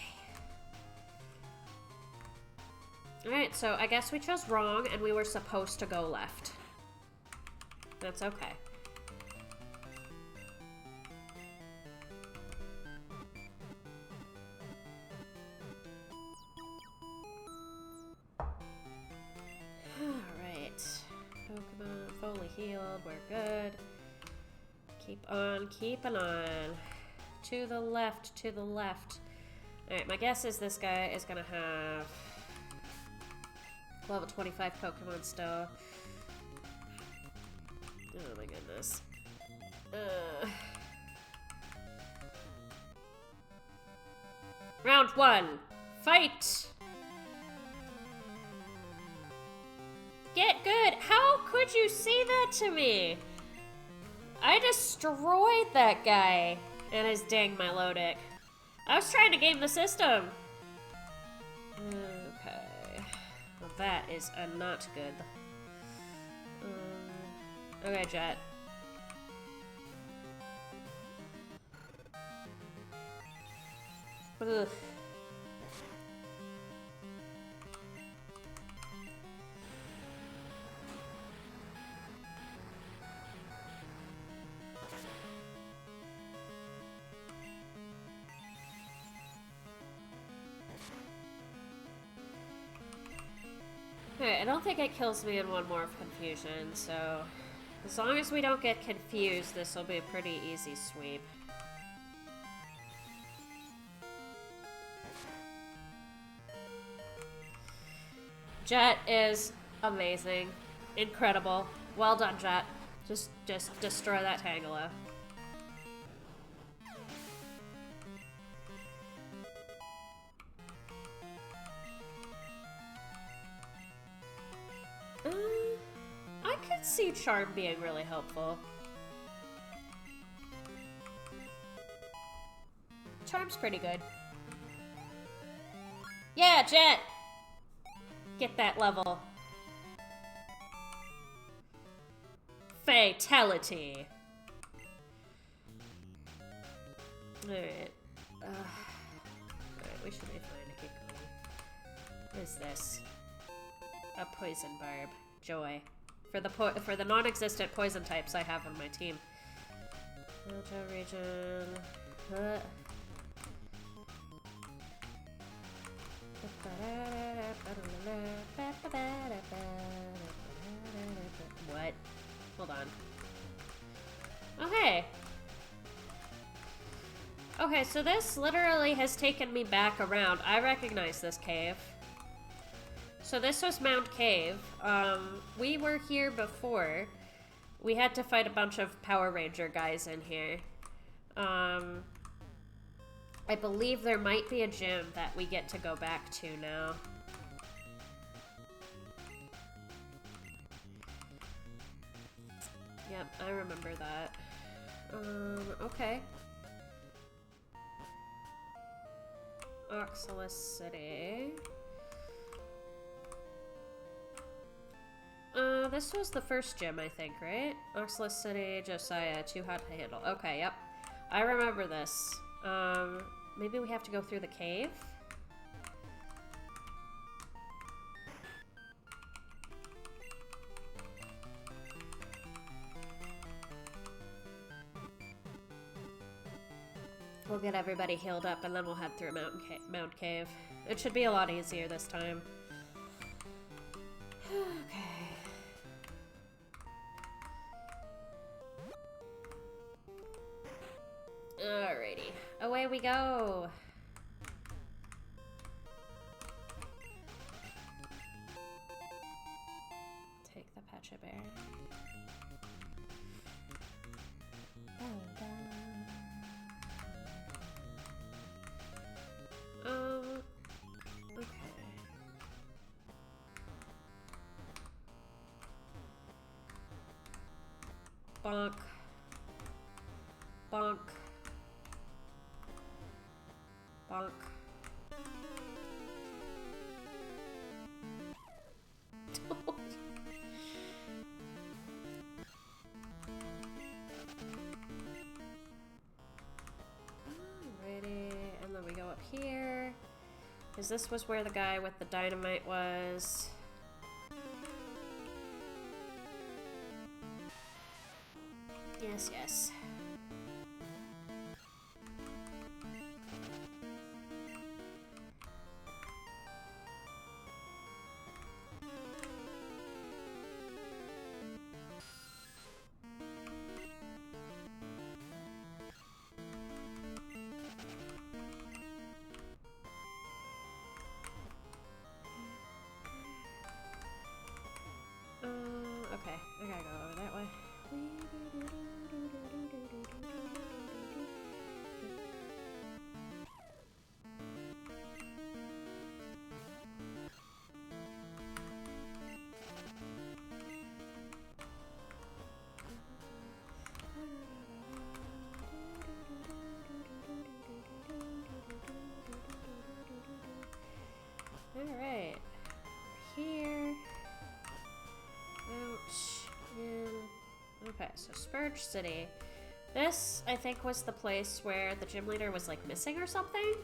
Alright, so I guess we chose wrong and we were supposed to go left. That's okay. Alright. Pokemon fully healed. We're good. Keep on keeping on. To the left, to the left. Alright, my guess is this guy is gonna have level 25 Pokemon still. Oh my goodness. Round 1. Fight! would you say that to me? I destroyed that guy and his dang Milotic. I was trying to game the system. Okay. Well, that is not good. Okay, Jet. Ugh. Alright, I don't think it kills me in one more of confusion, so as long as we don't get confused, this will be a pretty easy sweep. Jet is amazing. Incredible. Well done, Jet. Just destroy that Tangela. I could see Charm being really helpful. Charm's pretty good. Yeah, Jet! Get that level. Fatality. Alright. Alright, we should be fine to keep going. What is this? A poison barb. Joy. For the non-existent poison types I have on my team. Naljo region. What? Hold on. Okay. Okay, so this literally has taken me back around. I recognize this cave. So this was Mount Cave. We were here before. We had to fight a bunch of Power Ranger guys in here. I believe there might be a gym that we get to go back to now. Yep, I remember that. Okay. Oxalis City. This was the first gym, I think, right? Oxalis City, Josiah, too hot to handle. Okay, yep. I remember this. Maybe we have to go through the cave? We'll get everybody healed up and then we'll head through Mount Cave. It should be a lot easier this time. Okay. Alrighty. Away we go! Take the Pecha Bear. Okay. Bonk. Bonk. Bonk. Alrighty, and then we go up here. Because this was where the guy with the dynamite was. Yes, yes. Okay, I gotta go over that way. So Spurge City. This, I think, was the place where the gym leader was, like, missing or something?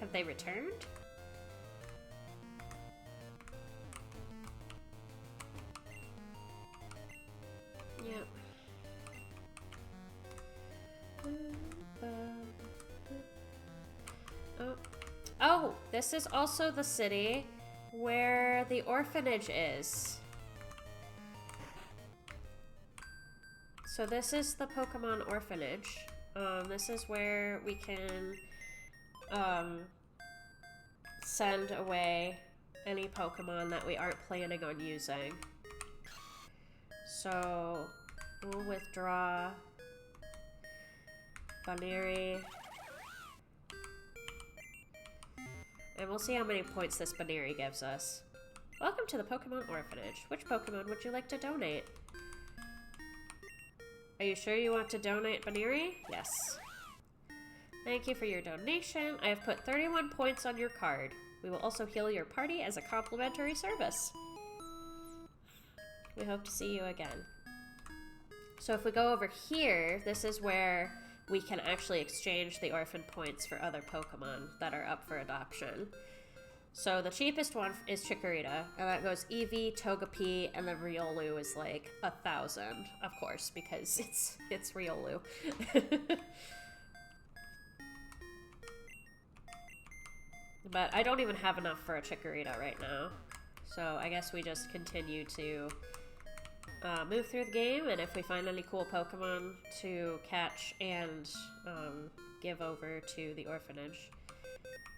Have they returned? Yep. Oh. Oh, this is also the city where the orphanage is. So this is the Pokemon orphanage. This is where we can send away any Pokemon that we aren't planning on using. So we'll withdraw Baneri. And we'll see how many points this Baneri gives us. Welcome to the Pokemon Orphanage. Which Pokemon would you like to donate? Are you sure you want to donate Baneri? Yes. Thank you for your donation. I have put 31 points on your card. We will also heal your party as a complimentary service. We hope to see you again. So if we go over here, this is where we can actually exchange the orphan points for other Pokemon that are up for adoption. So the cheapest one is Chikorita, and that goes Eevee, Togepi, and then Riolu is like 1,000, of course, because it's Riolu. But I don't even have enough for a Chikorita right now, so I guess we just continue to move through the game, and if we find any cool Pokemon to catch and give over to the orphanage,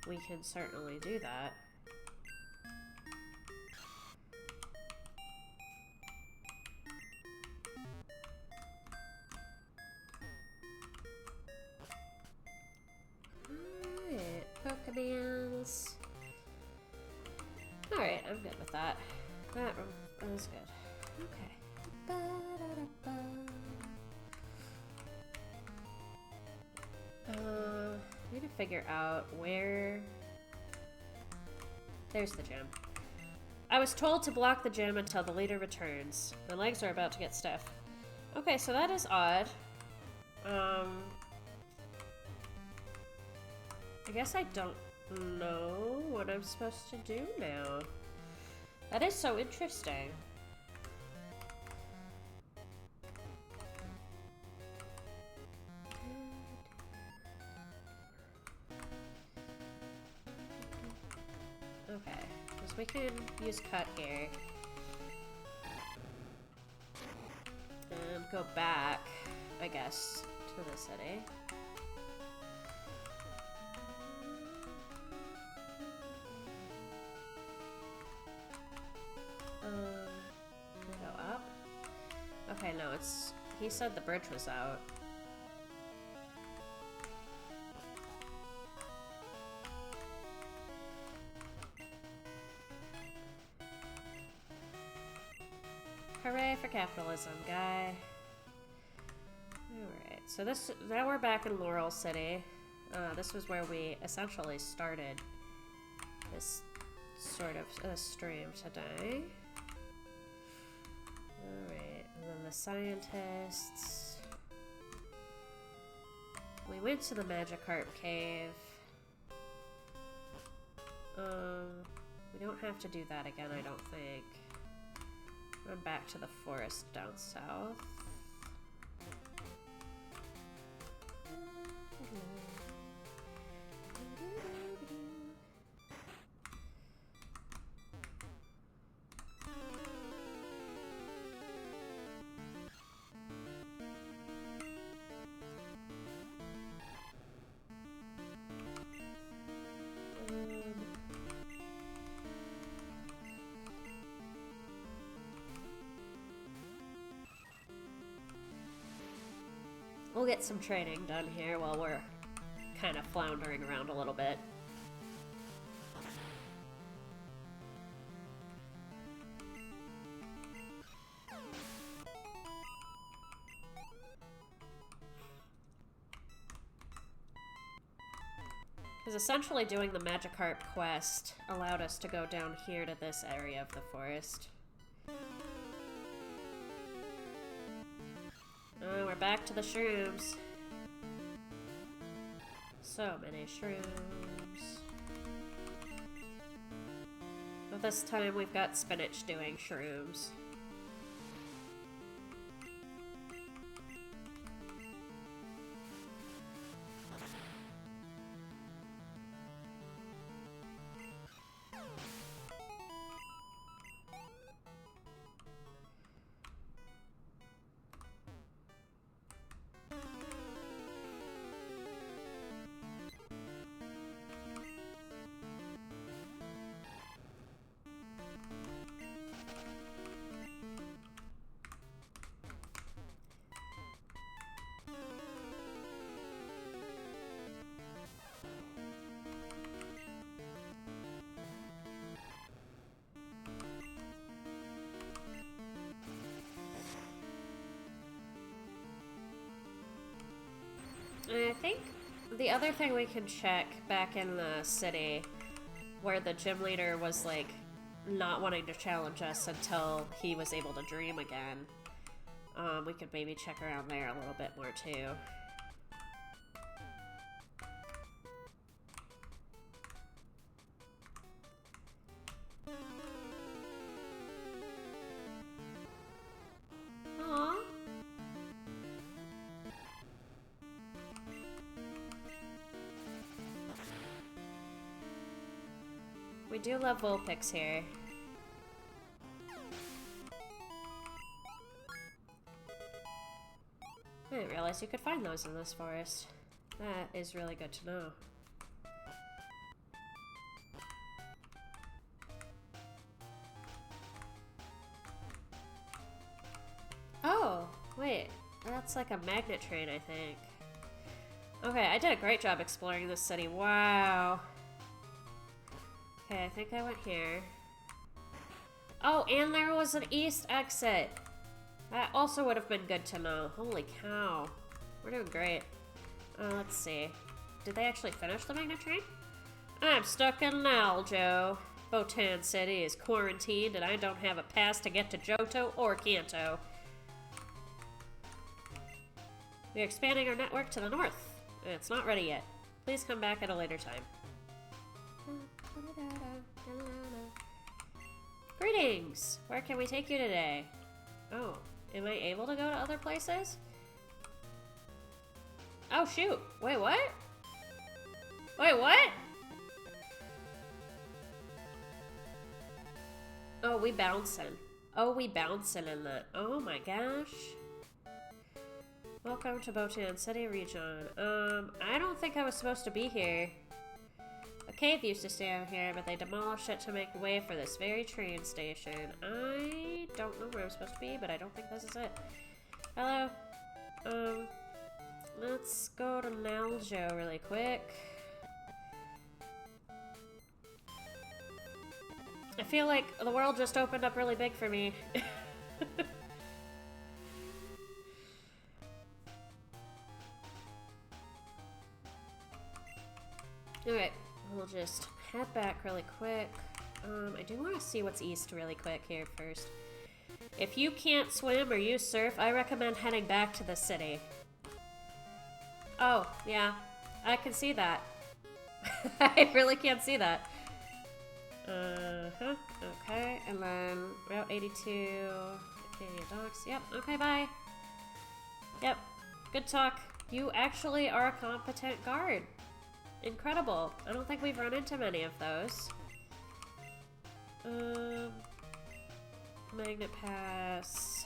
we can certainly do that. Alright, Pokemons. Alright, I'm good with that. That was good. Okay. I need to figure out where... There's the gym. I was told to block the gym until the leader returns. My legs are about to get stiff. Okay, so that is odd. I guess I don't know what I'm supposed to do now. That is so interesting. Okay, because we can use cut here. And go back, I guess, to the city. Go up? Okay, no, it's... He said the bridge was out. Hooray for capitalism, guy. Alright, so now we're back in Laurel City. This was where we essentially started this sort of stream today. Alright, and then the scientists. We went to the Magikarp cave. We don't have to do that again, I don't think. Run back to the forest down south. We'll get some training done here while we're kind of floundering around a little bit. Because essentially doing the Magikarp quest allowed us to go down here to this area of the forest. we're back to the shrooms. So many shrooms. But this time we've got spinach doing shrooms. I think the other thing we can check back in the city, where the gym leader was like not wanting to challenge us until he was able to dream again, we could maybe check around there a little bit more too. We do love Vulpix here. I didn't realize you could find those in this forest. That is really good to know. Oh, wait. That's like a magnet train, I think. Okay, I did a great job exploring this city. Wow. Okay, I think I went here. Oh, and there was an east exit. That also would have been good to know. Holy cow. We're doing great. Let's see. Did they actually finish the magnet train? I'm stuck in Naljo. Botan City is quarantined and I don't have a pass to get to Johto or Kanto. We're expanding our network to the north. It's not ready yet. Please come back at a later time. Greetings! Where can we take you today? Oh, am I able to go to other places? Oh shoot! Wait, what? Wait, what? Oh, we bouncing. Oh, we bouncing in that. Oh my gosh. Welcome to Botan City region. I don't think I was supposed to be here. A cave used to stand here, but they demolished it to make way for this very train station. I don't know where I'm supposed to be, but I don't think this is it. Hello? Let's go to Naljo really quick. I feel like the world just opened up really big for me. Okay, we'll just head back really quick. I do want to see what's east really quick here first. If you can't swim or use surf, I recommend heading back to the city. Oh, yeah, I can see that. I really can't see that. Okay, and then Route 82, Canadian Docks. Yep, okay, bye. Yep, good talk. You actually are a competent guard. Incredible. I don't think we've run into many of those. Magnet Pass.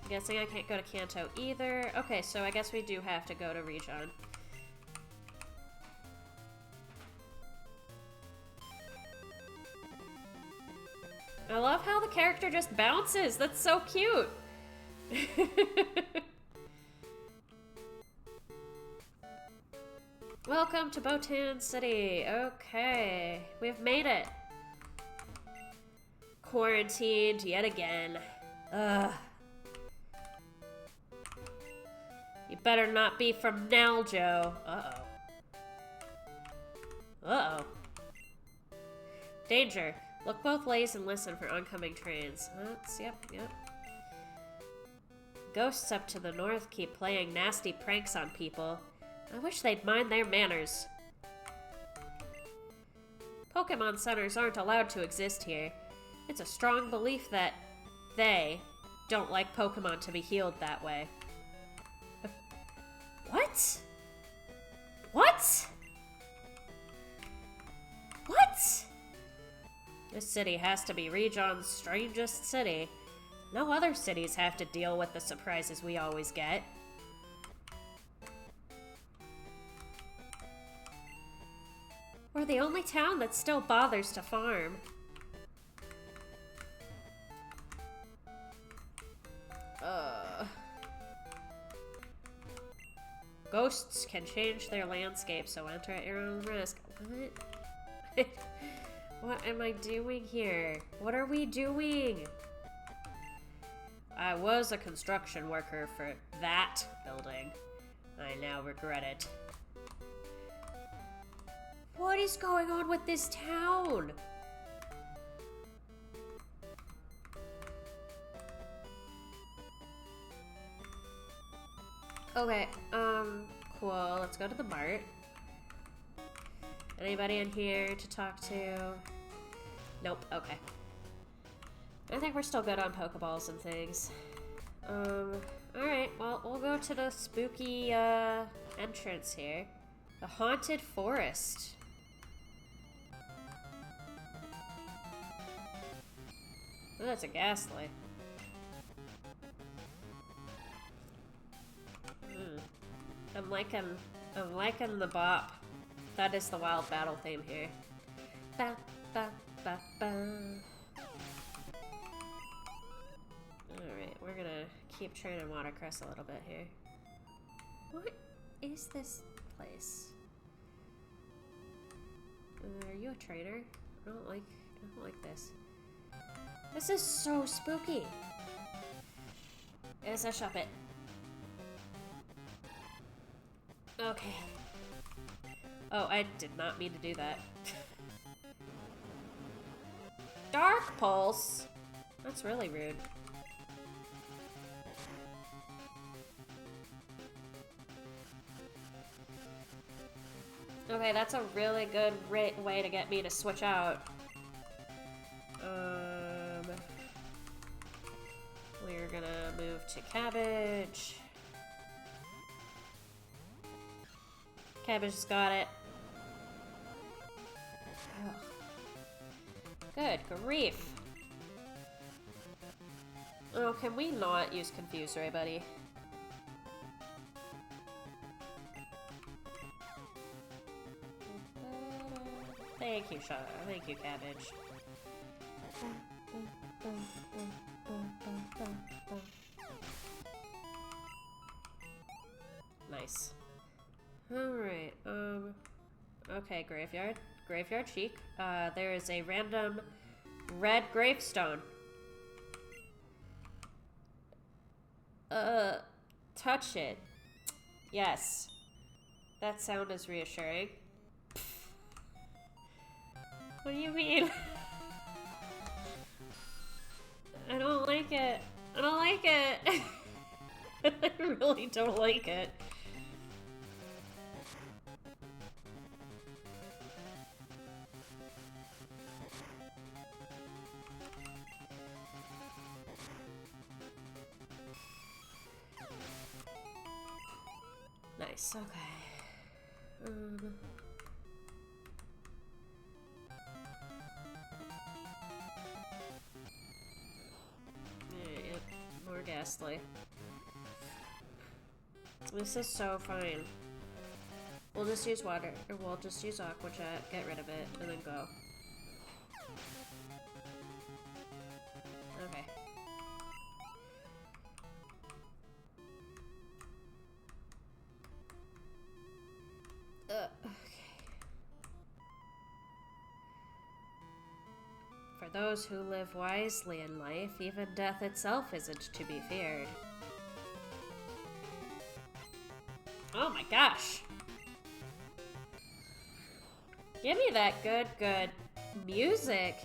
I'm guessing I can't go to Kanto either. Okay, so I guess we do have to go to Region. I love how the character just bounces. That's so cute. Welcome to Botan City. Okay, we've made it. Quarantined yet again. Ugh. You better not be from Naljo. Uh-oh. Uh-oh. Danger. Look both ways and listen for oncoming trains. That's, yep. ghosts up to the north keep playing nasty pranks on people. I wish they'd mind their manners. Pokemon centers aren't allowed to exist here. It's a strong belief that they don't like Pokemon to be healed that way. What? What? What? This city has to be Region's strangest city. No other cities have to deal with the surprises we always get. We're the only town that still bothers to farm. Ghosts can change their landscape, so enter at your own risk. What? What am I doing here? What are we doing? I was a construction worker for that building. I now regret it. What is going on with this town? Okay, cool. Let's go to the mart. Anybody in here to talk to? Nope, okay. I think we're still good on Pokeballs and things. Alright, well, we'll go to the spooky, entrance here. The Haunted Forest. Oh, that's a Ghastly. I'm liking the bop. That is the wild battle theme here. Ba, ba, ba, ba. Alright, we're gonna keep training Watercress a little bit here. What is this place? Are you a trainer? I don't like this. This is so spooky. Yes, I shop it. Okay. Oh, I did not mean to do that. Dark Pulse? That's really rude. Okay, that's a really good way to get me to switch out. We're gonna move to Cabbage. Cabbage's got it. Ugh. Good grief. Oh, can we not use Confuse Ray, buddy? Thank you, Thank you, Cabbage. Nice. Alright, okay, Graveyard. Graveyard Chic. There is a random red gravestone. Touch it. Yes. That sound is reassuring. What do you mean? I don't like it. I don't like it. I really don't like it. Nice, okay. Yep, more Ghastly. This is so fine. We'll just use water, or we'll just use Aqua Jet, get rid of it, and then go. Okay. Okay. For those who live wisely in life, even death itself isn't to be feared. Oh my gosh! Give me that good music!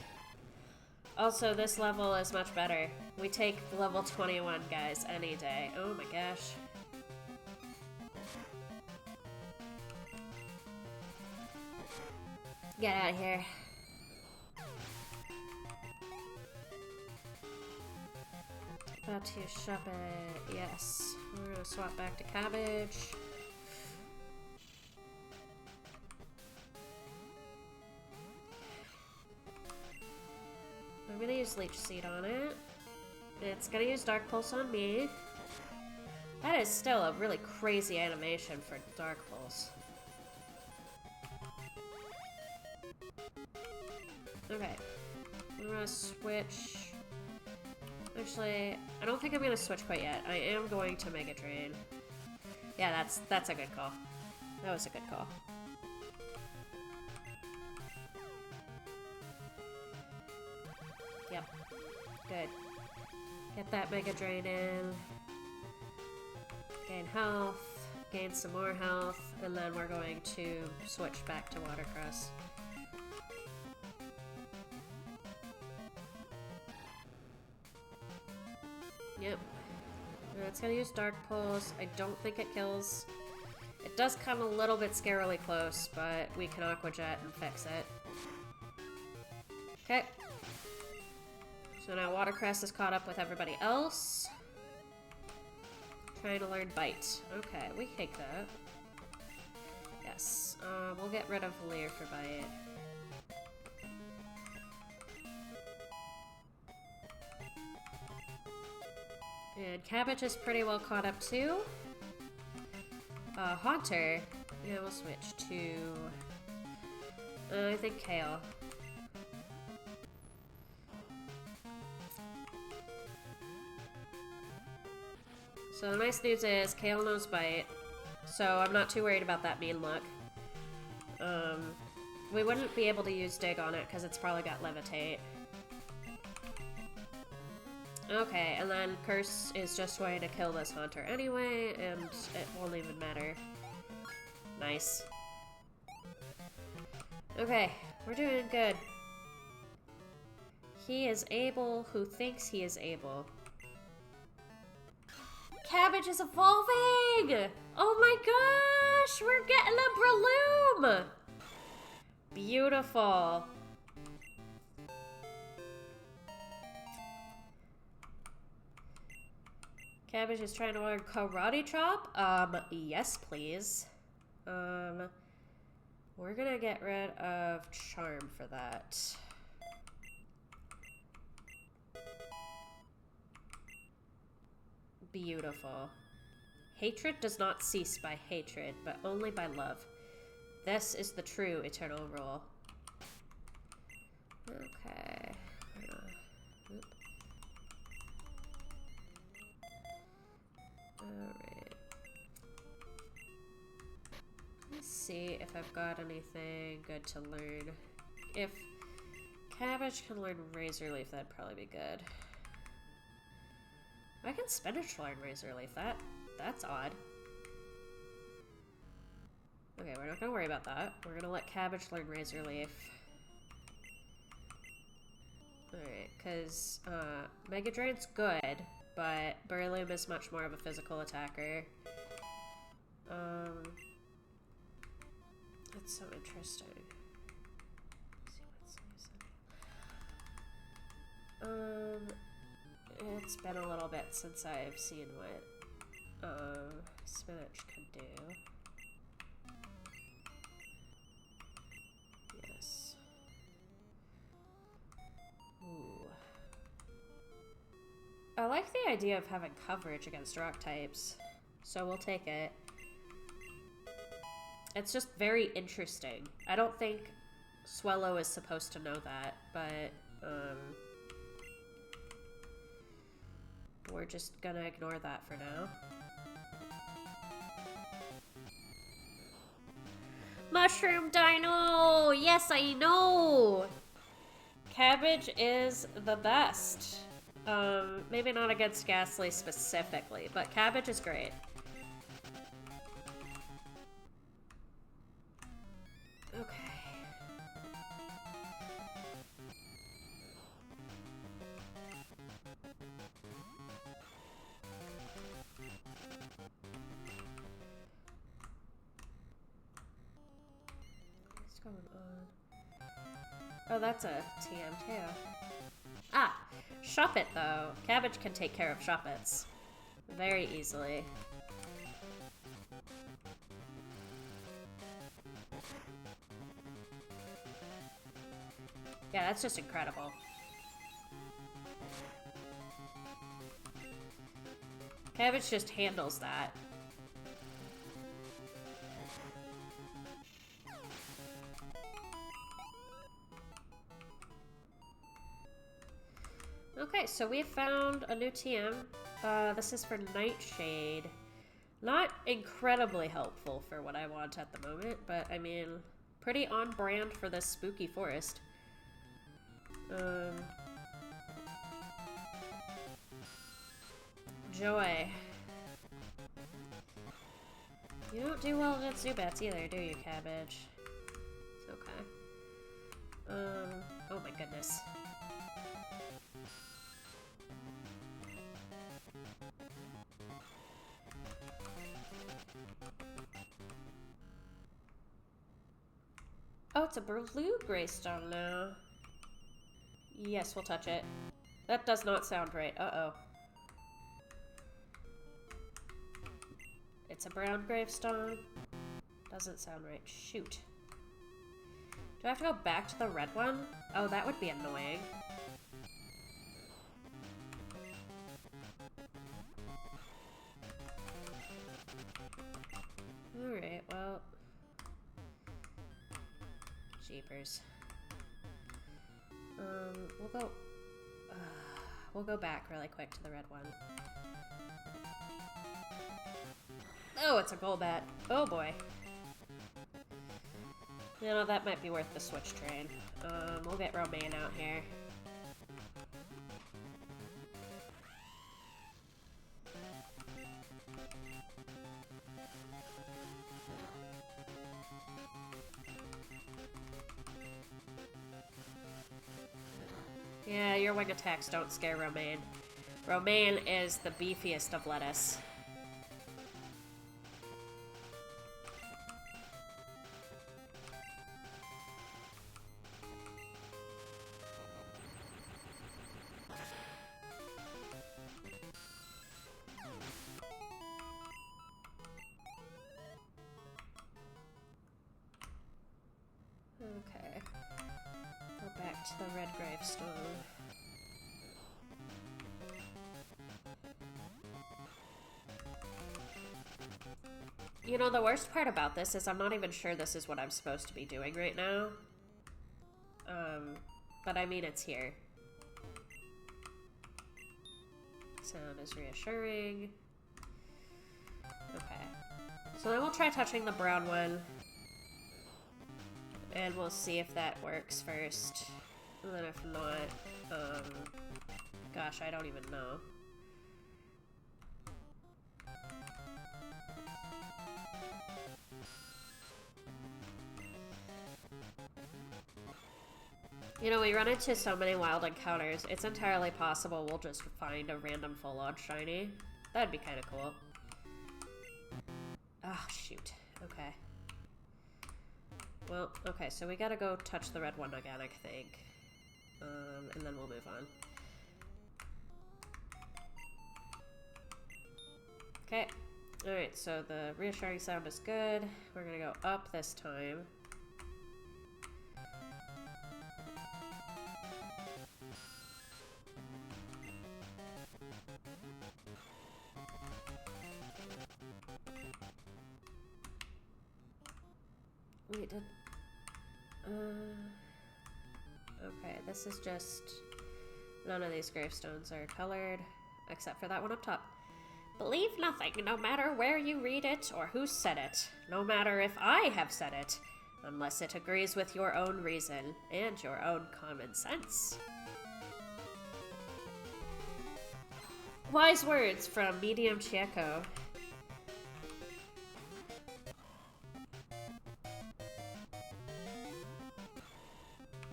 Also, this level is much better. We take level 21, guys, any day. Oh my gosh. Get out of here. About to shop it. Yes. We're gonna swap back to cabbage. I'm gonna use Leech Seed on it. It's gonna use Dark Pulse on me. That is still a really crazy animation for Dark Pulse. Okay. I'm gonna switch. Actually, I don't think I'm gonna switch quite yet. I am going to Mega Drain. Yeah, that's a good call. That was a good call. Yep. Good. Get that Mega Drain in. Gain health. Gain some more health. And then we're going to switch back to Watercress. Yep. It's gonna use Dark Pulse. I don't think it kills. It does come a little bit scarily close, but we can Aqua Jet and fix it. Okay. So now Watercress is caught up with everybody else. Trying to learn Bite. Okay, we take that. Yes. We'll get rid of Leer for Bite. And Cabbage is pretty well caught up too. Haunter. Yeah, we'll switch to... I think Kale. So the nice news is Kale knows Bite, so I'm not too worried about that mean luck. We wouldn't be able to use Dig on it because it's probably got Levitate. Okay, and then Curse is just going to kill this Haunter anyway, and it won't even matter. Nice. Okay, we're doing good. He is able who thinks he is able. Cabbage is evolving! Oh my gosh! We're getting a Breloom! Beautiful. Cabbage is trying to learn Karate Chop? Yes, please. We're gonna get rid of Charm for that. Beautiful. Hatred does not cease by hatred, but only by love. This is the true eternal rule. Okay. Alright. Let's see if I've got anything good to learn. If Cabbage can learn Razor Leaf, that'd probably be good. I can Spinach learn Razor Leaf. That's odd. Okay, we're not gonna worry about that. We're gonna let Cabbage learn Razor Leaf. Alright, because Mega Drain's good, but Breloom is much more of a physical attacker. That's so interesting. It's been a little bit since I've seen what Spinach can do. Yes. Ooh. I like the idea of having coverage against rock types, so we'll take it. It's just very interesting. I don't think Swellow is supposed to know that, but we're just gonna ignore that for now. Mushroom Dino! Yes, I know! Cabbage is the best. Maybe not against Ghastly specifically, but Cabbage is great. Okay. going on? Oh, that's a TM too. Ah! Shop It, though. Cabbage can take care of Shop It's very easily. Yeah, that's just incredible. Cabbage just handles that. Okay, so we found a new TM. This is for Nightshade. Not incredibly helpful for what I want at the moment, but I mean, pretty on brand for this spooky forest. Joy. You don't do well against Zubats either, do you, Cabbage? It's okay. Oh my goodness. Oh, it's a blue Greystone now. Yes, we'll touch it. That does not sound right. Uh-oh. It's a brown gravestone. Doesn't sound right. Shoot. Do I have to go back to the red one? Oh, that would be annoying. Alright, well... Jeepers. We'll go back really quick to the red one. Oh, it's a Golbat. Oh boy. You know, that might be worth the switch train. We'll get Romaine out here. Yeah, your wing attacks don't scare Romaine. Romaine is the beefiest of lettuce. Okay. Go back to the red gravestone. You know, the worst part about this is I'm not even sure this is what I'm supposed to be doing right now. But I mean, it's here. Sound is reassuring. Okay. So then we'll try touching the brown one. And we'll see if that works first. And then if not, gosh, I don't even know. You know, we run into so many wild encounters, it's entirely possible we'll just find a random full-on shiny. That'd be kind of cool. Ah, shoot. Okay. Well, okay, so we gotta go touch the red one again, I think. And then we'll move on. Okay. Alright, so the reassuring sound is good. We're gonna go up this time. Wait, did... Okay, this is just... None of these gravestones are colored, except for that one up top. Believe nothing, no matter where you read it or who said it. No matter if I have said it, unless it agrees with your own reason and your own common sense. Wise words from Medium Chieko.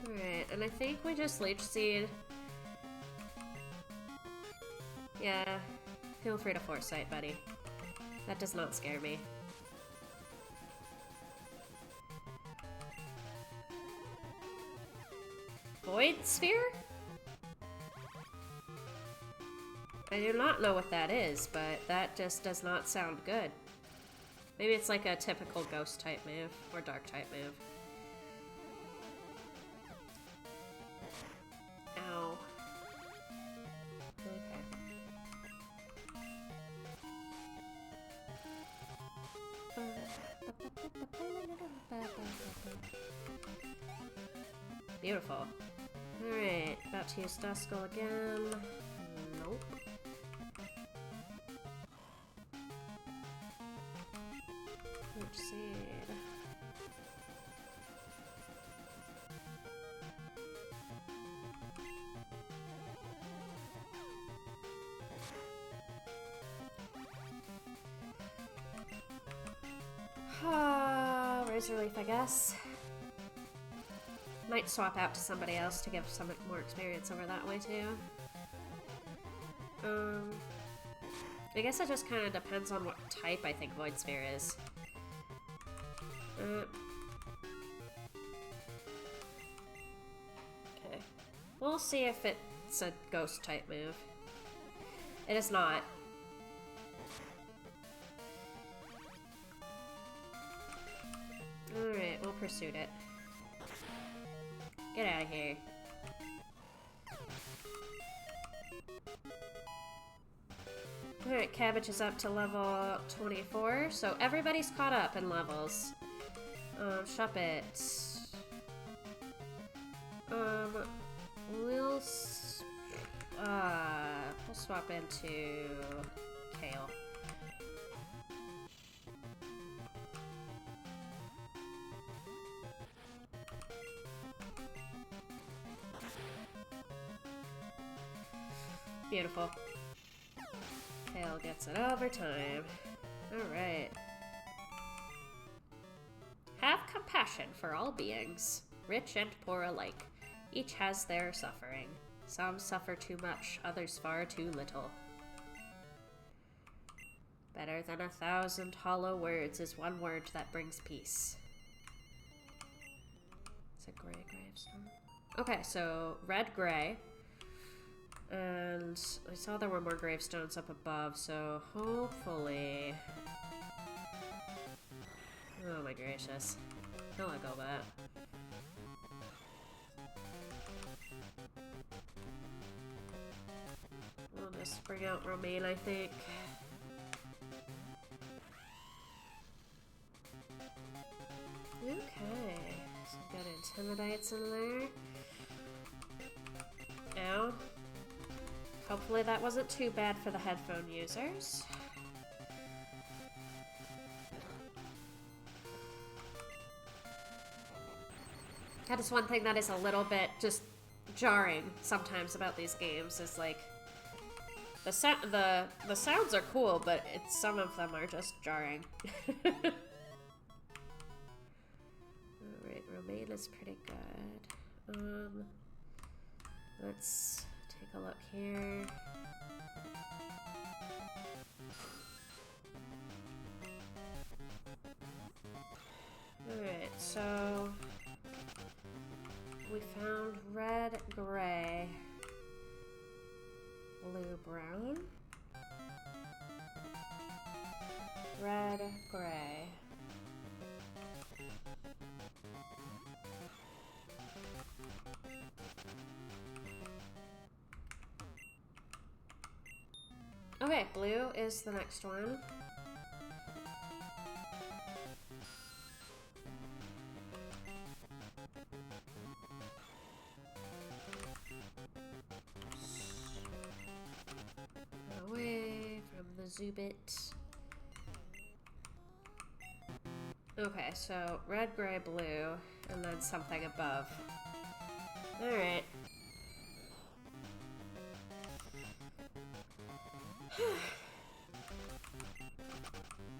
Alright, and I think we just Leech Seed. Yeah, feel free to Foresight, buddy. That does not scare me. Void Sphere? I do not know what that is, but that just does not sound good. Maybe it's like a typical ghost type move, or dark type move. Ow. Okay. Beautiful. Alright, about to use Duskull again. Nope. Which seed? Razor Leaf, I guess. Might swap out to somebody else to give some more experience over that way too. I guess it just kind of depends on what type I think Void Sphere is. Okay. We'll see if it's a ghost type move. It is not. Alright, we'll pursue it. Get out of here. Alright, Cabbage is up to level 24, so everybody's caught up in levels. Shuppet. We'll swap into Kale. Beautiful. Kale gets it over time. Alright. Have compassion for all beings, rich and poor alike. Each has their suffering. Some suffer too much, others far too little. Better than 1,000 hollow words is one word that brings peace. It's a gray gravestone. Okay, so red-gray. And I saw there were more gravestones up above, so hopefully... Oh my gracious. I'll let go of that. We'll just bring out Romaine, I think. Okay. So we've got Intimidates in there. Ow. Hopefully that wasn't too bad for the headphone users. That is one thing that is a little bit just jarring sometimes about these games, is like the sounds are cool, but some of them are just jarring. Alright, Romaine is pretty good. Let's take a look here. Alright, so we found red, gray, blue, brown, red, gray. Okay, blue is the next one. Away from the Zubit. Okay, so red, gray, blue, and then something above. Alright.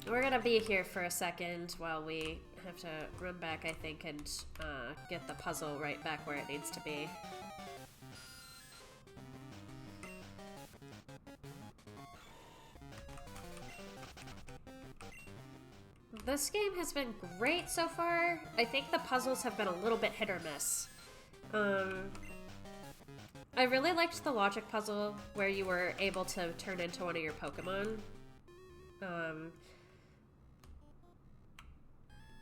We're gonna be here for a second while we have to run back, I think, and get the puzzle right back where it needs to be. This game has been great so far. I think the puzzles have been a little bit hit or miss. I really liked the logic puzzle where you were able to turn into one of your Pokemon.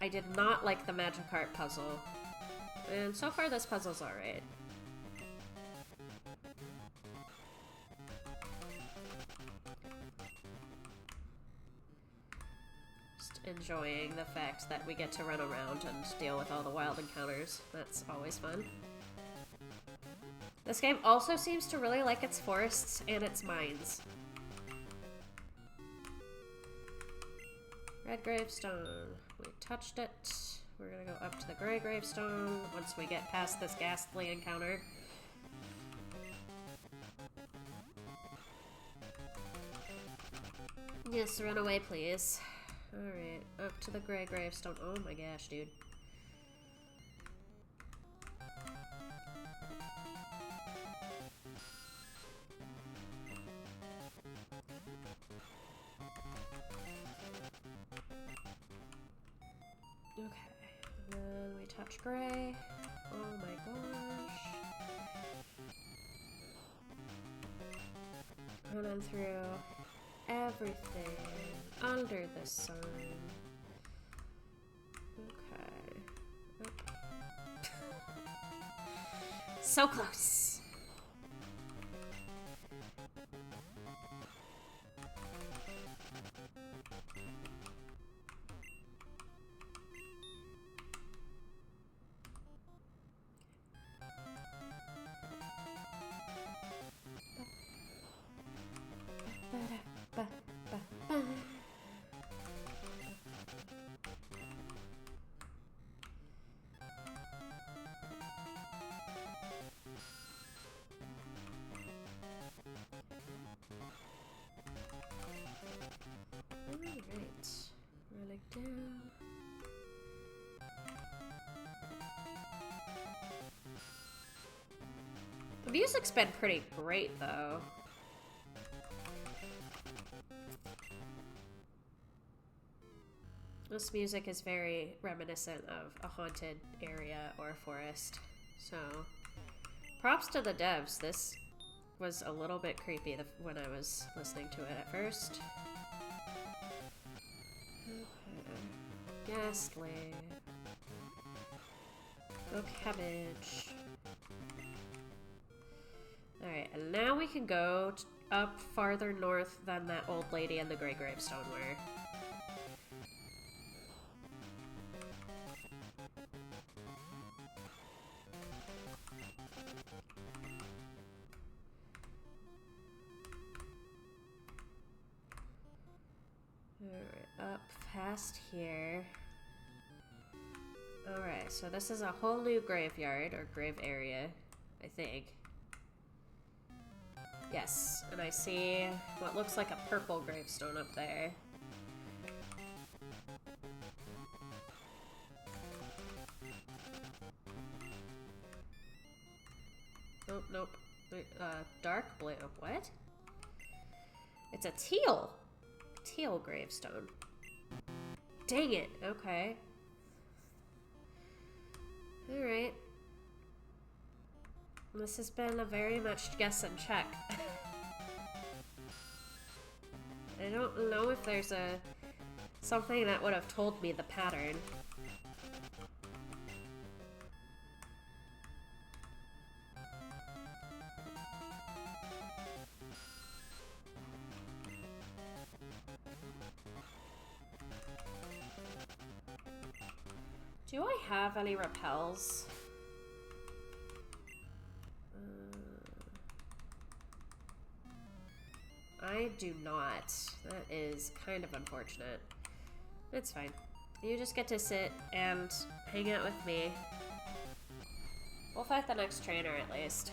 I did not like the Magikarp puzzle. And so far this puzzle's alright. Just enjoying the fact that we get to run around and deal with all the wild encounters. That's always fun. This game also seems to really like its forests and its mines. Red gravestone. We touched it. We're gonna go up to the gray gravestone once we get past this ghastly encounter. Yes, run away, please. Alright, up to the gray gravestone. Oh my gosh, dude. Okay, and then we touch gray. Oh my gosh. Running through everything under the sun. Okay. Oh. So close. Alright, running down. The music's been pretty great, though. This music is very reminiscent of a haunted area or a forest, so props to the devs. This was a little bit creepy when I was listening to it at first. Okay. Ghastly. Oh, cabbage. Alright, and now we can go up farther north than that old lady and the gray gravestone were. Alright, up past here. Alright, so this is a whole new graveyard, or grave area, I think. Yes, and I see what looks like a purple gravestone up there. Oh, nope. Dark blue. What? It's a teal. Teal gravestone. Dang it. Okay. Alright. This has been a very much guess and check. I don't know if there's something that would have told me the pattern. Do I have any repels? I do not. That is kind of unfortunate. It's fine. You just get to sit and hang out with me. We'll fight the next trainer at least.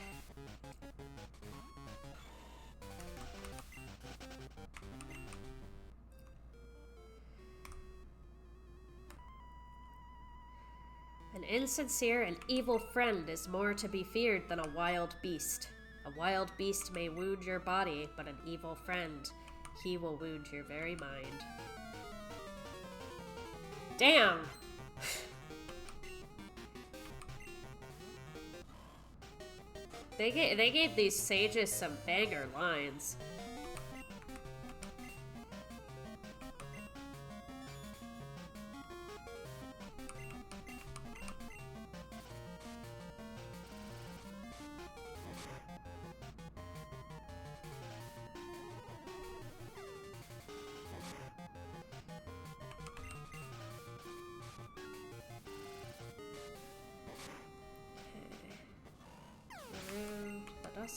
An insincere and evil friend is more to be feared than a wild beast. A wild beast may wound your body, but an evil friend, he will wound your very mind. Damn! They gave these sages some banger lines.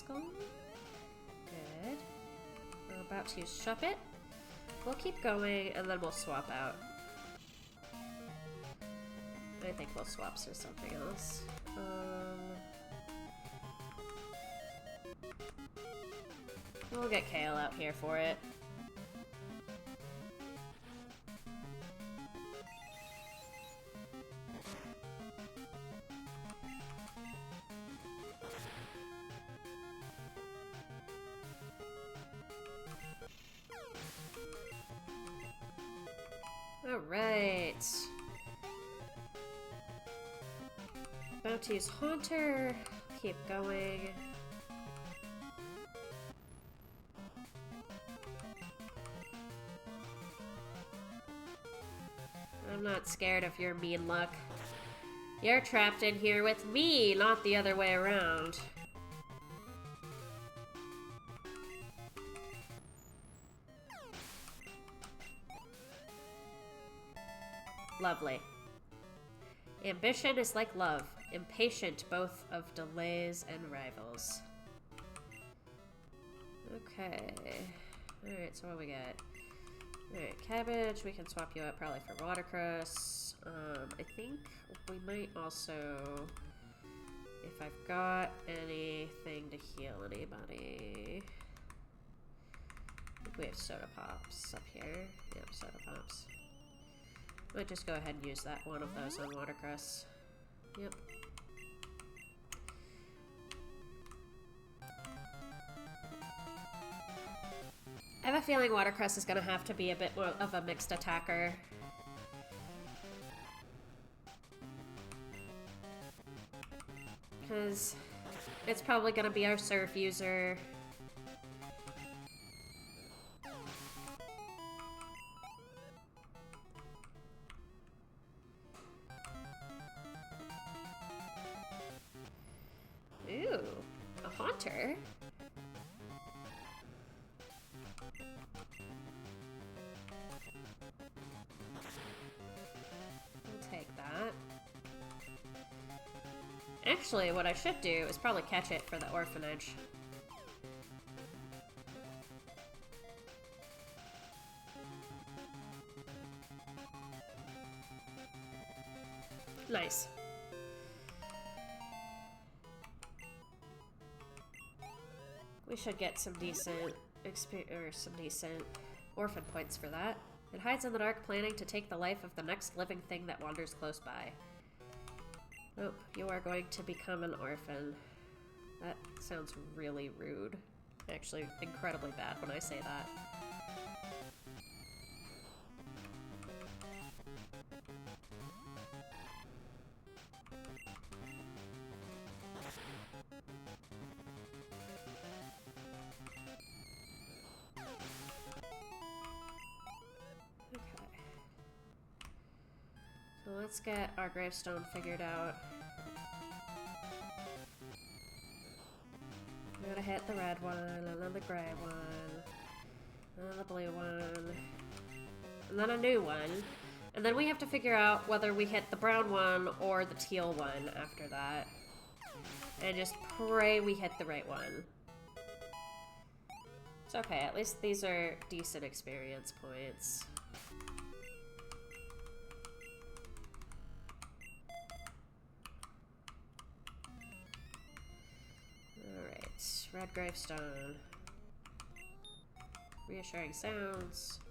Good. We're about to use Shop It. We'll keep going and then we'll swap out. I think we'll swap to something else. We'll get Kale out here for it. Alright. About to use Haunter. Keep going. I'm not scared of your mean luck. You're trapped in here with me, not the other way around. Lovely. Ambition is like love, impatient both of delays and rivals. Okay. Alright, so what we got? Alright, cabbage, we can swap you out probably for watercress. I think we might also, if I've got anything to heal anybody. I think we have soda pops up here. Yep, soda pops. Might just go ahead and use that one of those on watercress. Yep. I have a feeling watercress is gonna have to be a bit more of a mixed attacker. Because it's probably gonna be our surf user. Ooh, a haunter. I'll take that. Actually, what I should do is probably catch it for the orphanage. Nice. We should get some decent orphan points for that. It hides in the dark, planning to take the life of the next living thing that wanders close by. Oh, you are going to become an orphan. That sounds really rude. Actually, incredibly bad when I say that. So let's get our gravestone figured out. We gotta hit the red one, and then the gray one, and then the blue one, and then a new one. And then we have to figure out whether we hit the brown one or the teal one after that. And just pray we hit the right one. It's okay, at least these are decent experience points. Red gravestone. Reassuring sounds.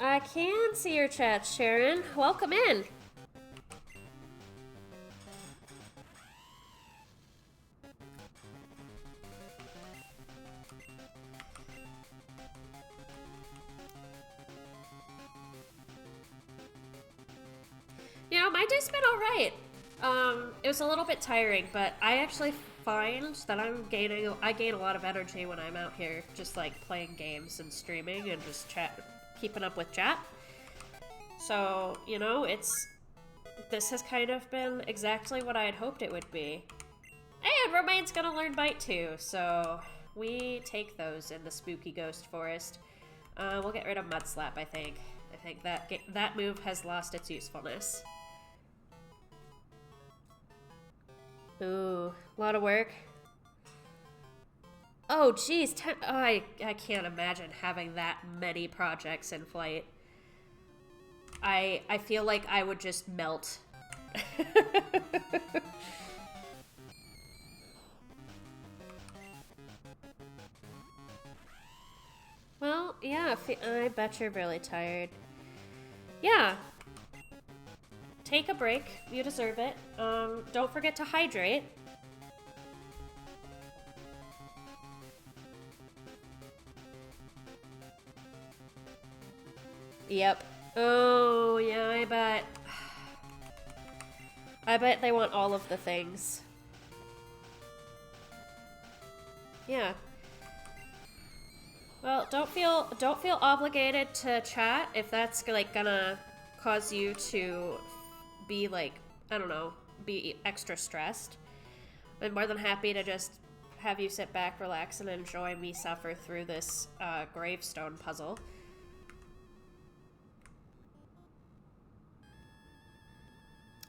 I can see your chat, Sharon. Welcome in. You know, my day's been alright. It was a little bit tiring, but I actually find that I gain a lot of energy when I'm out here just like playing games and streaming and just keeping up with chat. So, you know, this has kind of been exactly what I had hoped it would be. And Romaine's gonna learn Bite too, so we take those in the spooky ghost forest. We'll get rid of Mud Slap, I think. I think that move has lost its usefulness. Ooh, a lot of work. Oh, geez. I can't imagine having that many projects in flight. I feel like I would just melt. Well, yeah, I bet you're really tired. Yeah. Take a break. You deserve it. Don't forget to hydrate. Yep. Oh, yeah, I bet. I bet they want all of the things. Yeah. Well, don't feel obligated to chat if that's like gonna cause you to be like, I don't know, be extra stressed. I'm more than happy to just have you sit back, relax, and enjoy me suffer through this gravestone puzzle.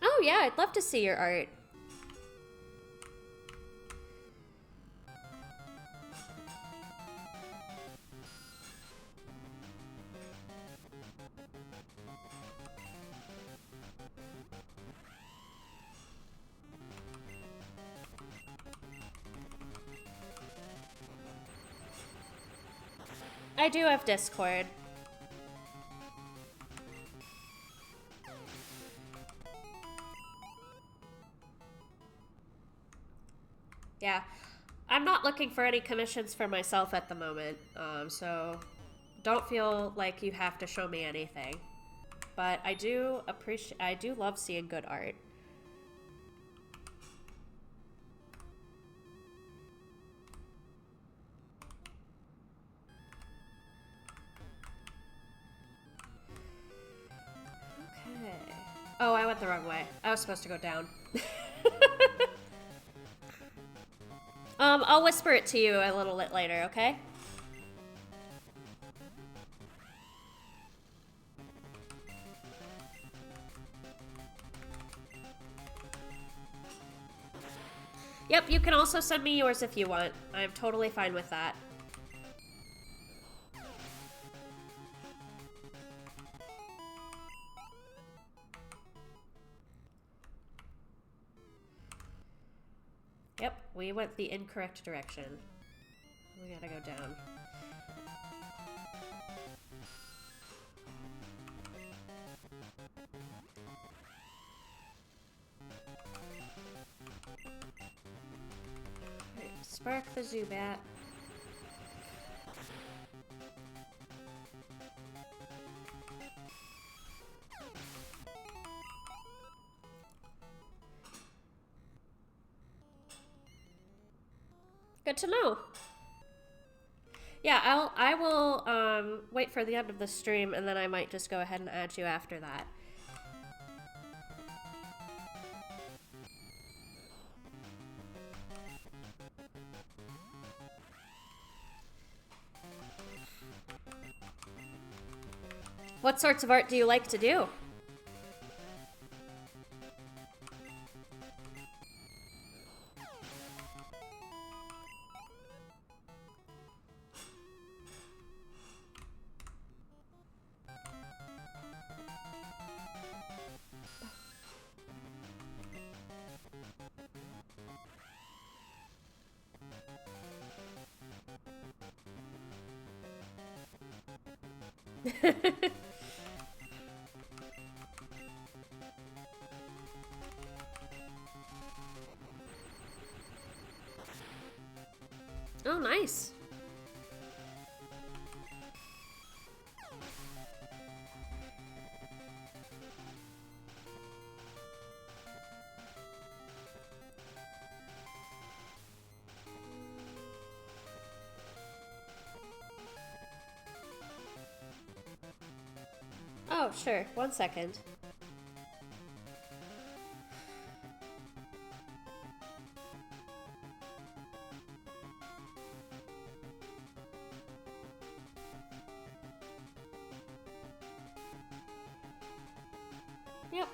Oh yeah, I'd love to see your art. I do have Discord. Yeah. I'm not looking for any commissions for myself at the moment, so don't feel like you have to show me anything. But I do love seeing good art. Okay. Oh, I went the wrong way. I was supposed to go down. I'll whisper it to you a little bit later, okay? Yep, you can also send me yours if you want. I'm totally fine with that. Yep, we went the incorrect direction. We gotta go down. Right, spark the Zubat. Good to know. Yeah, I will wait for the end of the stream, and then I might just go ahead and add you after that. What sorts of art do you like to do? Oh, nice. Oh, sure. 1 second. Yep.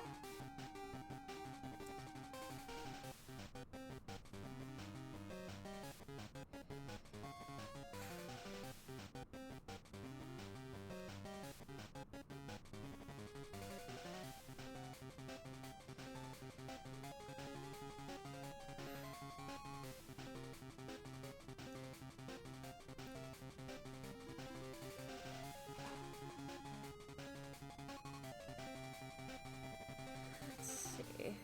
Let's see.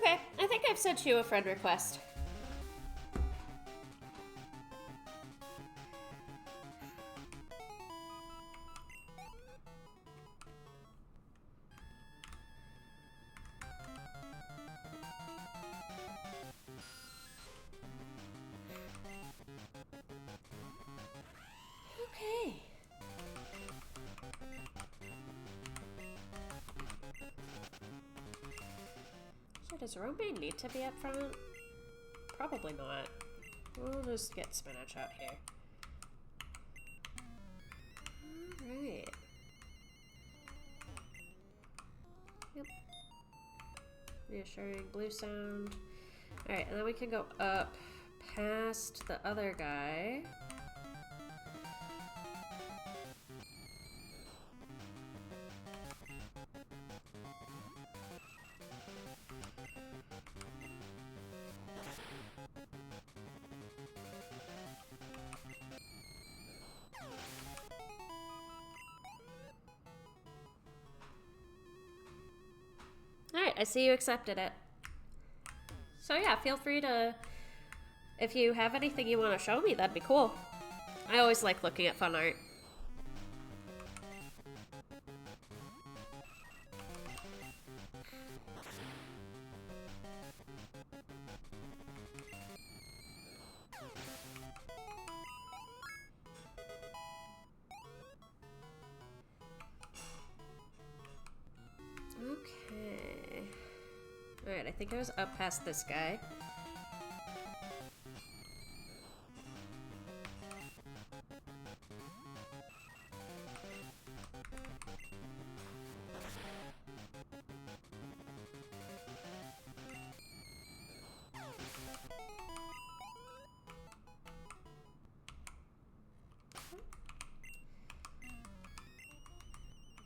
Okay, I think I've sent you a friend request. Okay. So does romaine need to be up front? Probably not. We'll just get spinach out here. Alright. Yep. Reassuring blue sound. Alright, and then we can go up past the other guy. Alright, I see you accepted it. So yeah, feel free to, if you have anything you want to show me, that'd be cool. I always like looking at fun art. Okay. Alright, I think I was up past this guy.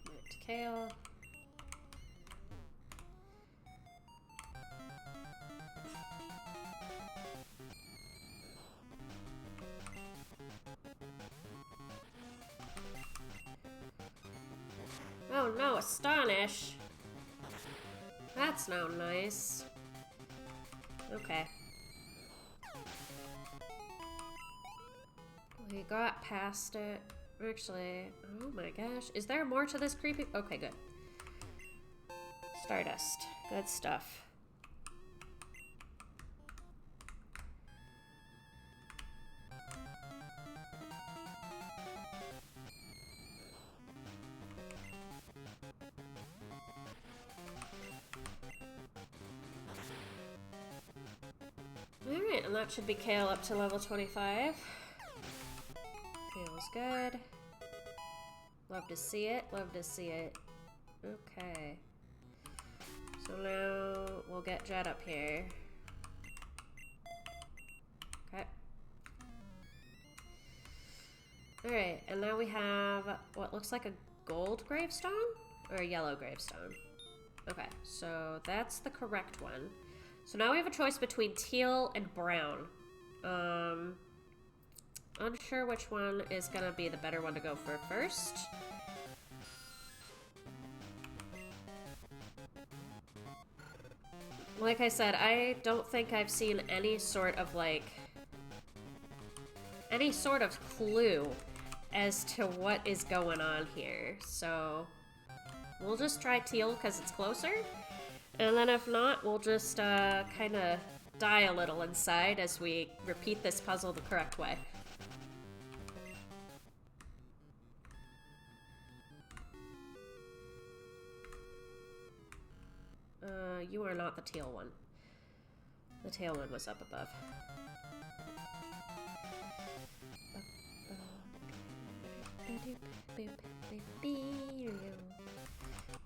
Back to Kale. Oh no, Astonish! That's now nice. Okay. We got past it. Actually, oh my gosh. Is there more to this creepy? Okay, good. Stardust. Good stuff. Alright, and that should be Kale up to level 25. Feels good. Love to see it, love to see it. Okay. So now we'll get Jet up here. Okay. Alright, and now we have what looks like a gold gravestone? Or a yellow gravestone. Okay, so that's the correct one. So now we have a choice between teal and brown. Unsure which one is gonna be the better one to go for first. Like I said, I don't think I've seen any sort of clue as to what is going on here. So We'll just try teal because it's closer. And then if not, we'll just kind of die a little inside as we repeat this puzzle the correct way. You are not the teal one. The tail one was up above.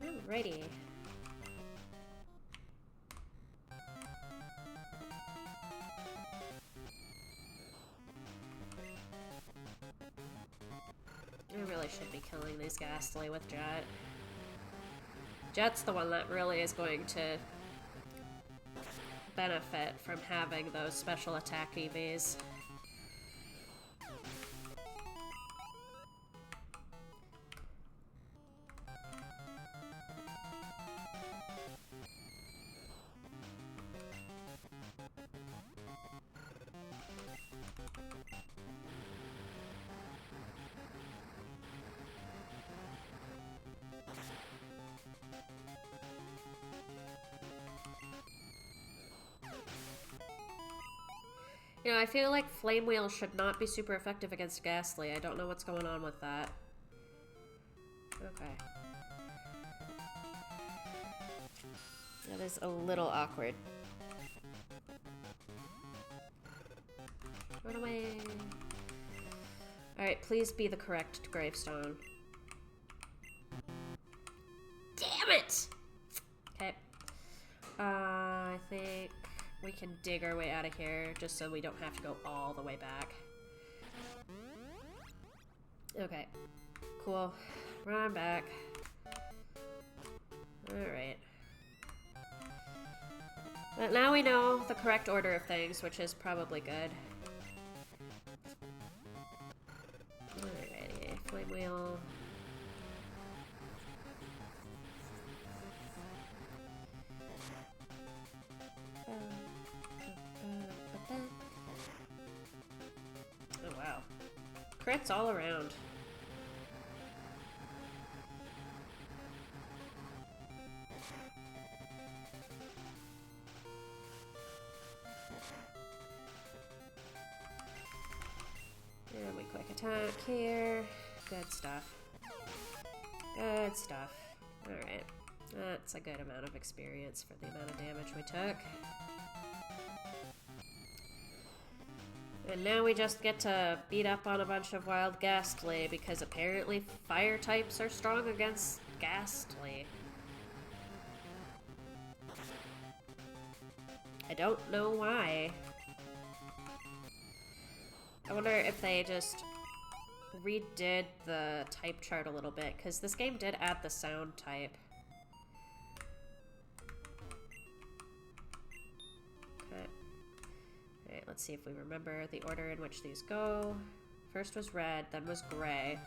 Alrighty. I really should be killing these Ghastly with Jet. Jet's the one that really is going to benefit from having those special attack EVs. You know, I feel like Flame Wheel should not be super effective against Ghastly. I don't know what's going on with that. Okay. That is a little awkward. Run away. Alright, please be the correct gravestone. Damn it! Okay. I think we can dig our way out of here just so we don't have to go all the way back. Okay. Cool. Run back. Alright. But now we know the correct order of things, which is probably good. Alrighty. Flame Wheel. Oh wow. Crits all around. And we quick attack here. Good stuff. Good stuff. Alright. That's a good amount of experience for the amount of damage we took. And now we just get to beat up on a bunch of wild Ghastly because apparently fire types are strong against Ghastly. I don't know why. I wonder if they just redid the type chart a little bit, because this game did add the sound type. Okay. Alright, let's see if we remember the order in which these go. First was red, then was gray.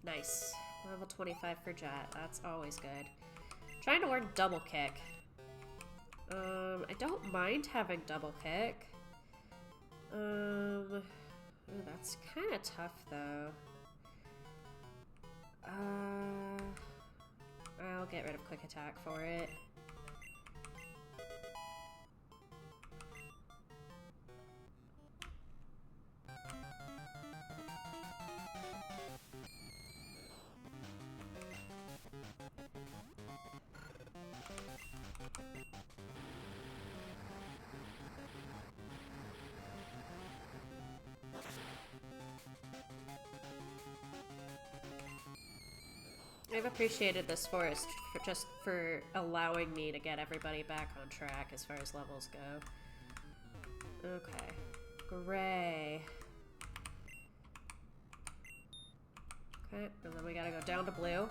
Nice. Level 25 for Jet. That's always good. Trying to learn double kick. I don't mind having double kick. Ooh, that's kind of tough though. I'll get rid of quick attack for it. I've appreciated this forest for allowing me to get everybody back on track as far as levels go. Okay. Gray. Okay, and then we gotta go down to blue.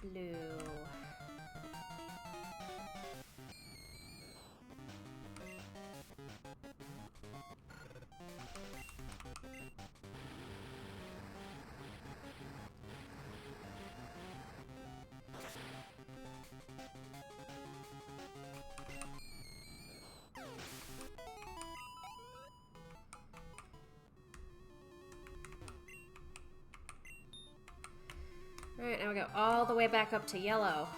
Blue. Alright, now we go all the way back up to yellow.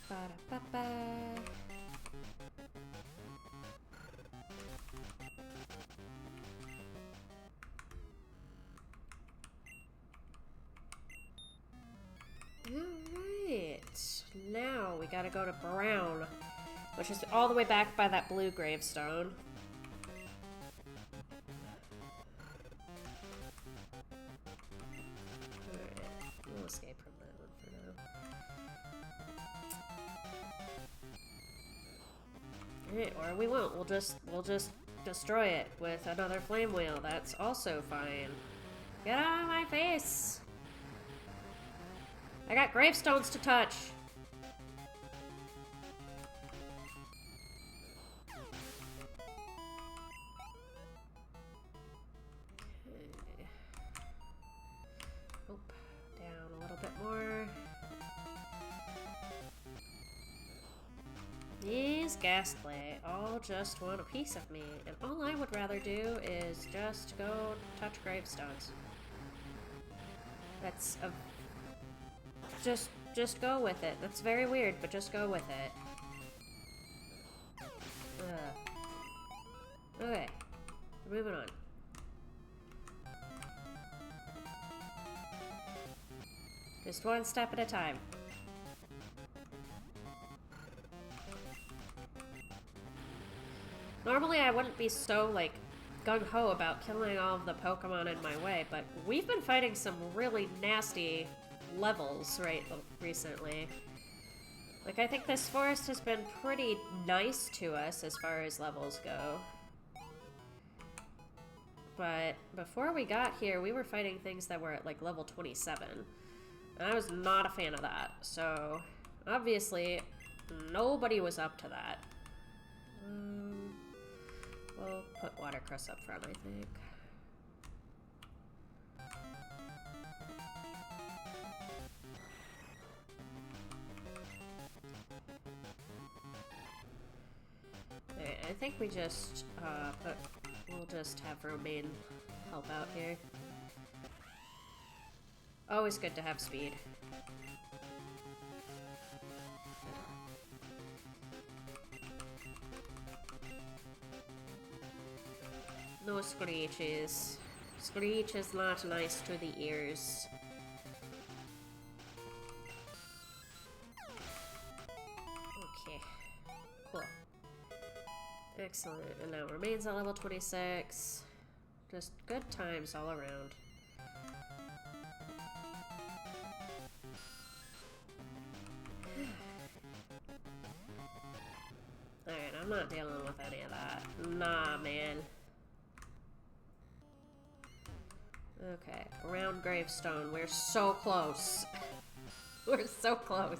Ba-da-ba-ba. Alright, now we gotta go to brown, which is all the way back by that blue gravestone. Alright, we'll escape from that one for now. Alright, or we won't. We'll just destroy it with another flame wheel. That's also fine. Get out of my face! I got gravestones to touch. Okay. Oh, down a little bit more. These Ghastly all just want a piece of me, and all I would rather do is just go touch gravestones. That's a... Just go with it. That's very weird, but just go with it. Okay, we're moving on. Just one step at a time. Normally I wouldn't be so, like, gung-ho about killing all of the Pokemon in my way, but we've been fighting some really nasty levels recently. Like, I think this forest has been pretty nice to us as far as levels go. But before we got here, we were fighting things that were at, like, level 27. And I was not a fan of that. So, obviously, nobody was up to that. We'll put Watercress up front, I think. Alright, I think we just, we'll just have Romaine help out here. Always good to have speed. No screeches. Screech is not nice to the ears. Okay. Cool. Excellent. And now Romaine's at level 26. Just good times all around. Alright, I'm not dealing with any of that. Nah, man. Okay, around Gravestone. We're so close. We're so close.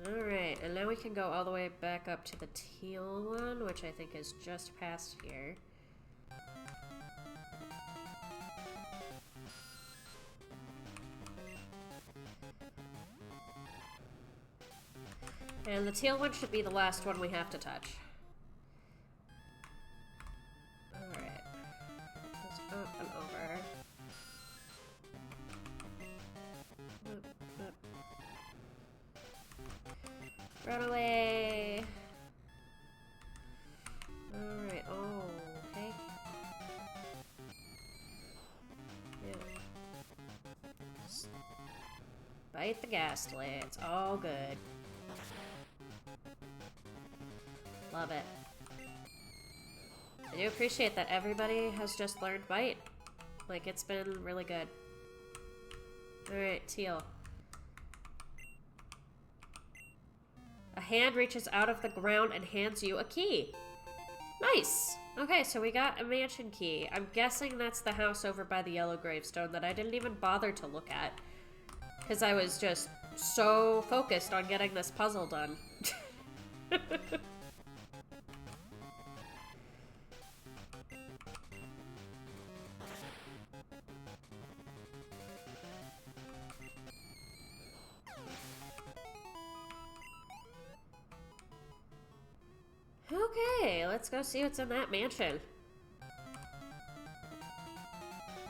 Alright, and now we can go all the way back up to the teal one, which I think is just past here. And the teal one should be the last one we have to touch. Alright. Goes up and over. Up, up. Run away! Alright, oh, okay. Yeah. Light the ghastly. It's all good. Love it. I do appreciate that everybody has just learned Bite. Like, it's been really good. Alright, Teal. A hand reaches out of the ground and hands you a key. Nice! Okay, so we got a mansion key. I'm guessing that's the house over by the yellow gravestone that I didn't even bother to look at. Because I was just so focused on getting this puzzle done. Okay, let's go see what's in that mansion.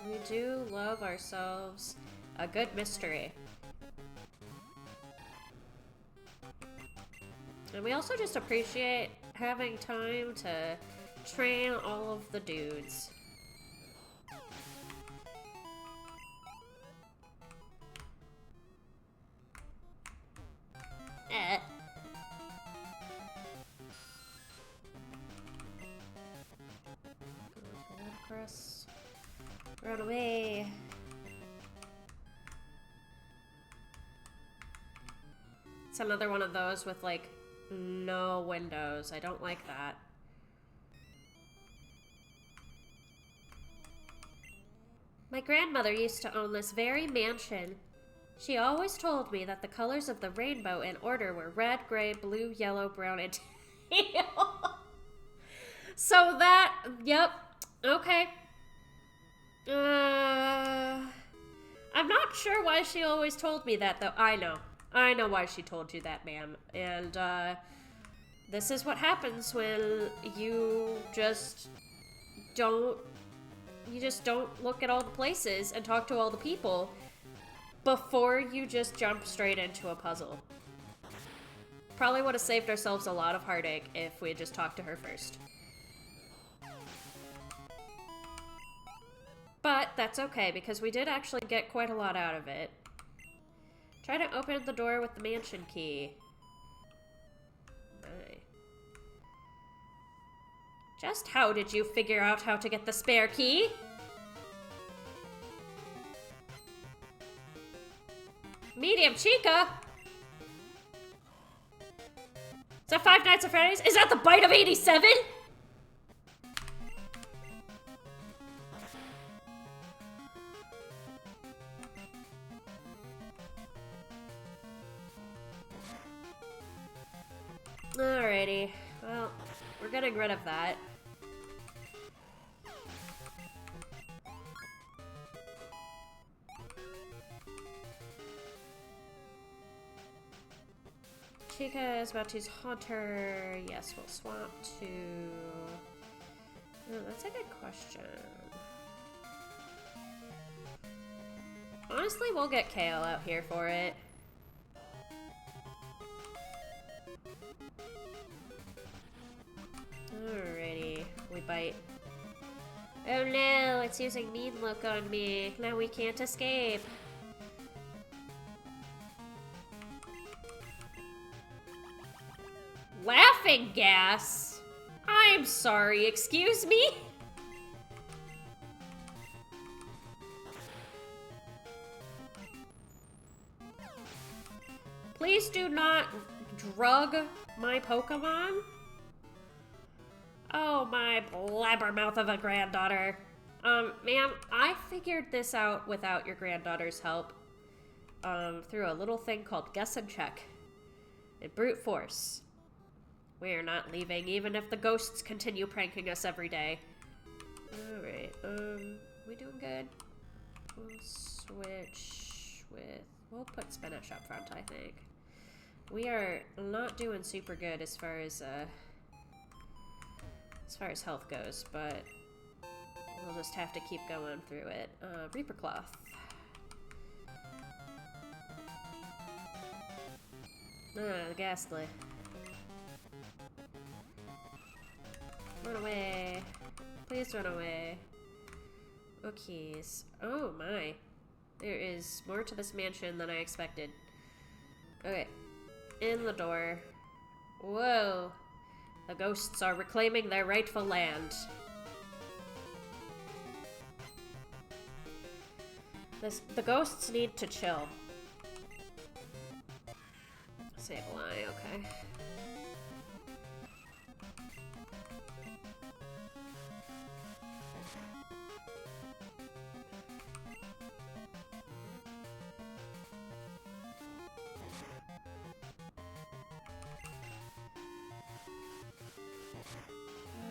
We do love ourselves a good mystery. And we also just appreciate having time to train all of the dudes. Run away. It's another one of those with, like, no windows. I don't like that. My grandmother used to own this very mansion. She always told me that the colors of the rainbow in order were red, gray, blue, yellow, brown, and teal. So that, yep, okay. I'm not sure why she always told me that, though. I know why she told you that, ma'am. And, this is what happens when you just don't look at all the places and talk to all the people before you just jump straight into a puzzle. Probably would have saved ourselves a lot of heartache if we had just talked to her first. But that's okay, because we did actually get quite a lot out of it. Try to open the door with the mansion key. Right. Just how did you figure out how to get the spare key? Medium Chica? Is that Five Nights at Freddy's? Is that the Bite of 87? Alrighty. Well, we're getting rid of that. Chica is about to use Haunter. Yes, we'll swap to... Oh, that's a good question. Honestly, we'll get Kale out here for it. Alrighty, we bite. Oh no, it's using mean look on me. Now we can't escape. Laughing gas? I'm sorry, excuse me? Please do not drug my Pokemon. Oh, my blabbermouth of a granddaughter. Ma'am, I figured this out without your granddaughter's help. Through a little thing called Guess and Check. And brute force. We are not leaving, even if the ghosts continue pranking us every day. Alright, we doing good? We'll switch with... We'll put spinach up front, I think. We are not doing super good as far as health goes, but we'll just have to keep going through it. Reaper Cloth. The Ghastly. Run away. Please run away. Oh, keys. Oh my. There is more to this mansion than I expected. Okay. In the door. Whoa. The ghosts are reclaiming their rightful land. The ghosts need to chill. Sableye, okay.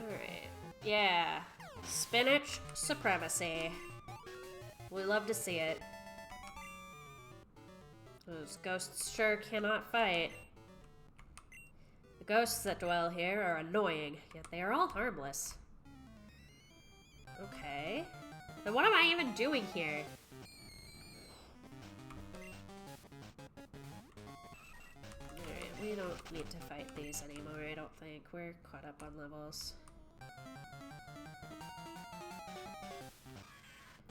Alright. Yeah. Spinach supremacy. We love to see it. Those ghosts sure cannot fight. The ghosts that dwell here are annoying, yet they are all harmless. Okay. Then what am I even doing here? Alright, we don't need to fight these anymore, I don't think. We're caught up on levels.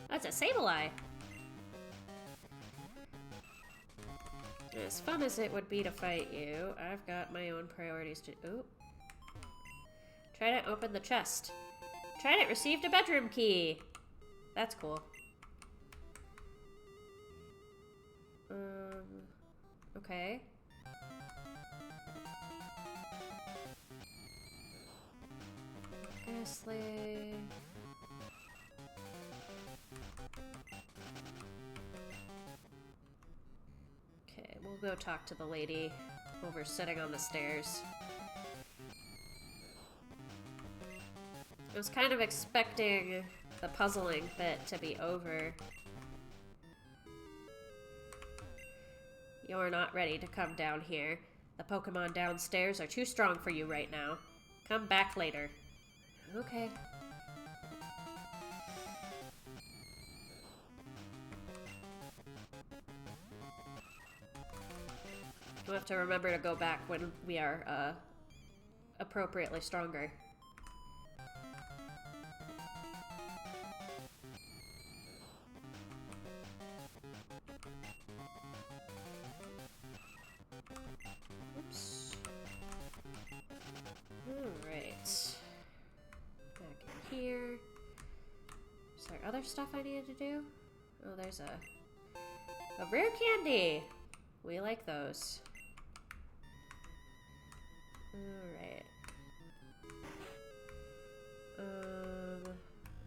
That's a Sableye! As fun as it would be to fight you, I've got my own priorities to— Ooh. Trident opened the chest. Trident received a bedroom key! That's cool. Okay. Ghastly. Okay, we'll go talk to the lady over sitting on the stairs. I was kind of expecting the puzzling bit to be over. You're not ready to come down here. The Pokemon downstairs are too strong for you right now. Come back later. Okay. We'll have to remember to go back when we are, appropriately stronger. Oops. Alright. Back in here. Is there other stuff I needed to do? Oh, there's a rare candy! We like those. Alright.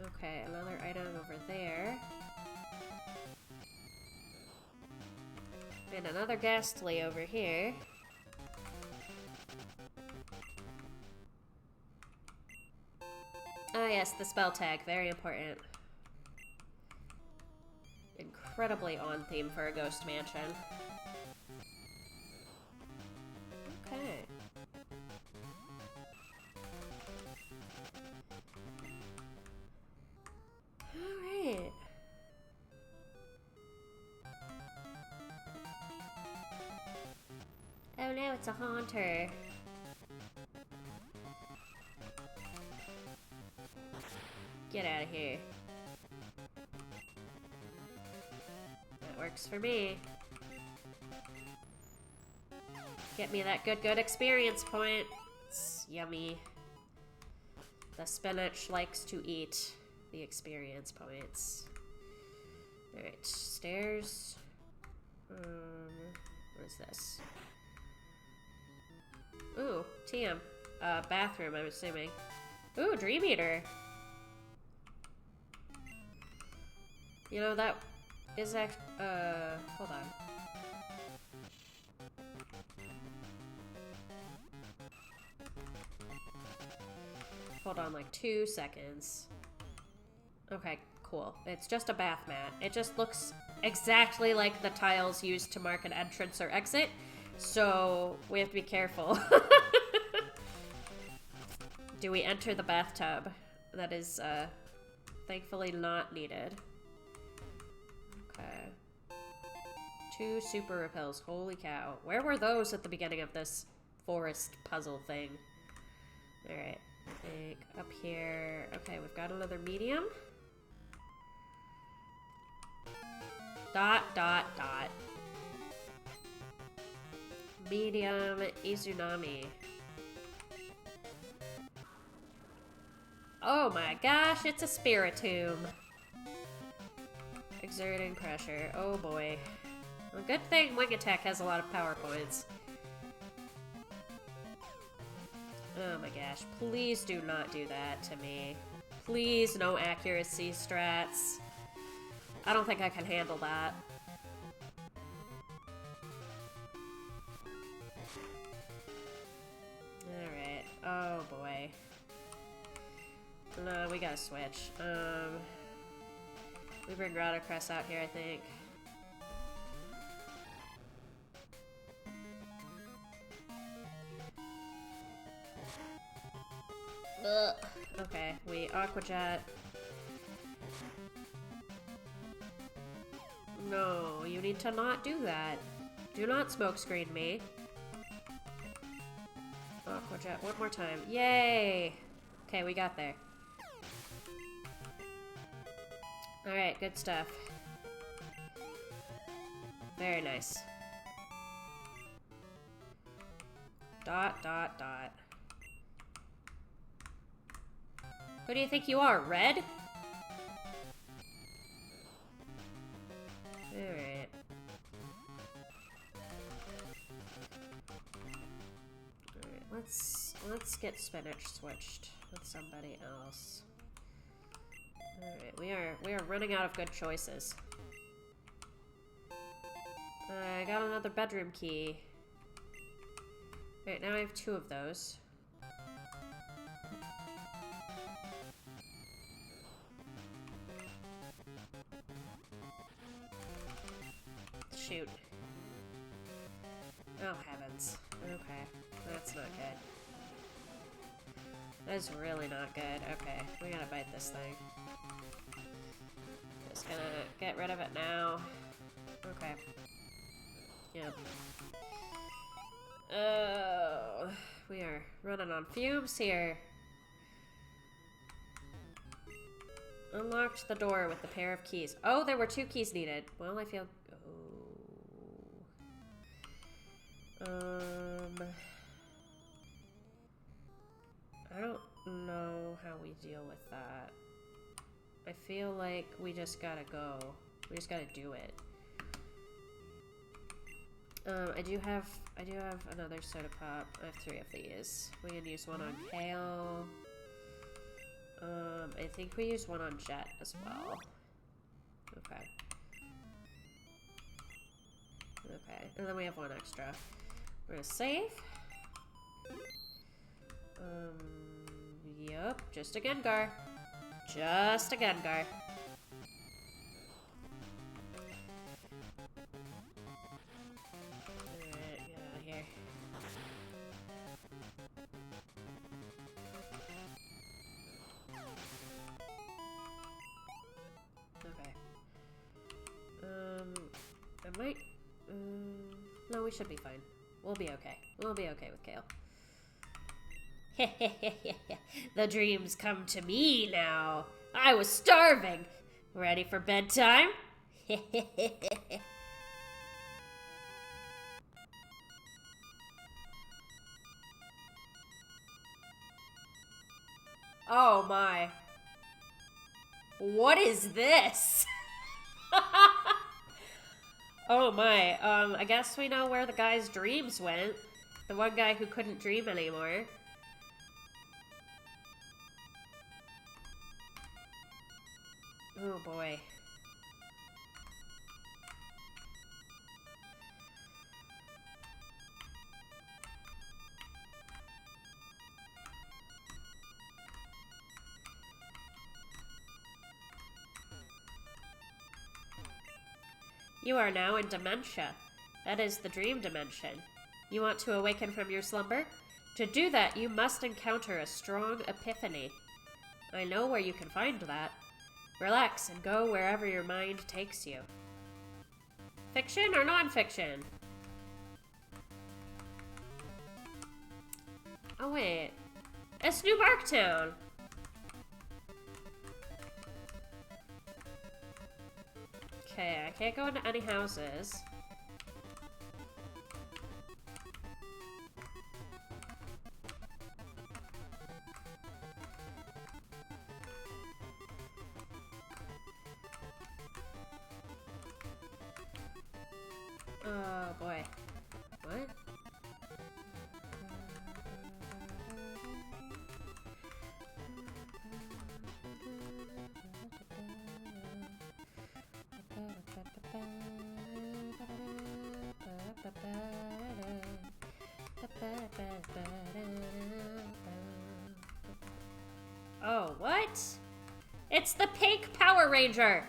Okay, another item over there. And another Ghastly over here. Ah yes, the spell tag, very important. Incredibly on theme for a ghost mansion. Okay. Alright. Oh no, it's a haunter. Get out of here. That works for me. Get me that good experience point. It's yummy. The spinach likes to eat the experience points. Alright, stairs. What is this? Ooh, TM. Bathroom, I'm assuming. Ooh, Dream Eater. You know, that is actually, hold on. Hold on, like 2 seconds. Okay, cool. It's just a bath mat. It just looks exactly like the tiles used to mark an entrance or exit, so we have to be careful. Do we enter the bathtub? That is, thankfully not needed. Okay. 2 super repels. Holy cow. Where were those at the beginning of this forest puzzle thing? Alright. I think up here. Okay, we've got another medium. Dot, dot, dot. Medium Izunami. Oh my gosh, it's a Spiritomb. Exerting pressure. Oh boy. Well, good thing Wing Attack has a lot of power points. Oh my gosh, please do not do that to me. Please, no accuracy strats. I don't think I can handle that. Alright, oh boy. No, we gotta switch. We bring Rodocrest out here, I think. Ugh. Okay, we Aqua Jet. No, you need to not do that. Do not smokescreen me. Aqua Jet one more time. Yay! Okay, we got there. Alright, good stuff. Very nice. Dot, dot, dot. Who do you think you are, Red? Alright. Alright, let's get Spinach switched with somebody else. Alright, we are running out of good choices. I got another bedroom key. Alright, now I have 2 of those. Shoot. Oh heavens. Okay, that's not good. That's really not good. Okay, we gotta bite this thing. Just gonna get rid of it now. Okay. Yep. Oh, we are running on fumes here. Unlocked the door with the pair of keys. Oh, there were 2 keys needed. Well, I feel... I don't know how we deal with that. I feel like we just gotta go. We just gotta do it. I do have another soda pop. I have 3 of these. We can use one on Kale. I think we use one on Jet as well. Okay. Okay, and then we have 1 extra. We're gonna save. Yep, just a Gengar. Just a Gengar. Alright, get out of here. Okay. I might... no, we should be fine. We'll be okay. We'll be okay with Kale. The dreams come to me now. I was starving. Ready for bedtime? Oh my. What is this? Oh my, I guess we know where the guy's dreams went. The one guy who couldn't dream anymore. Oh boy. You are now in dementia. That is the dream dimension. You want to awaken from your slumber? To do that, you must encounter a strong epiphany. I know where you can find that. Relax and go wherever your mind takes you. Fiction or non-fiction? Oh wait, it's New Barktown! Okay, I can't go into any houses. Oh boy. What? Oh, what? It's the pink Power Ranger!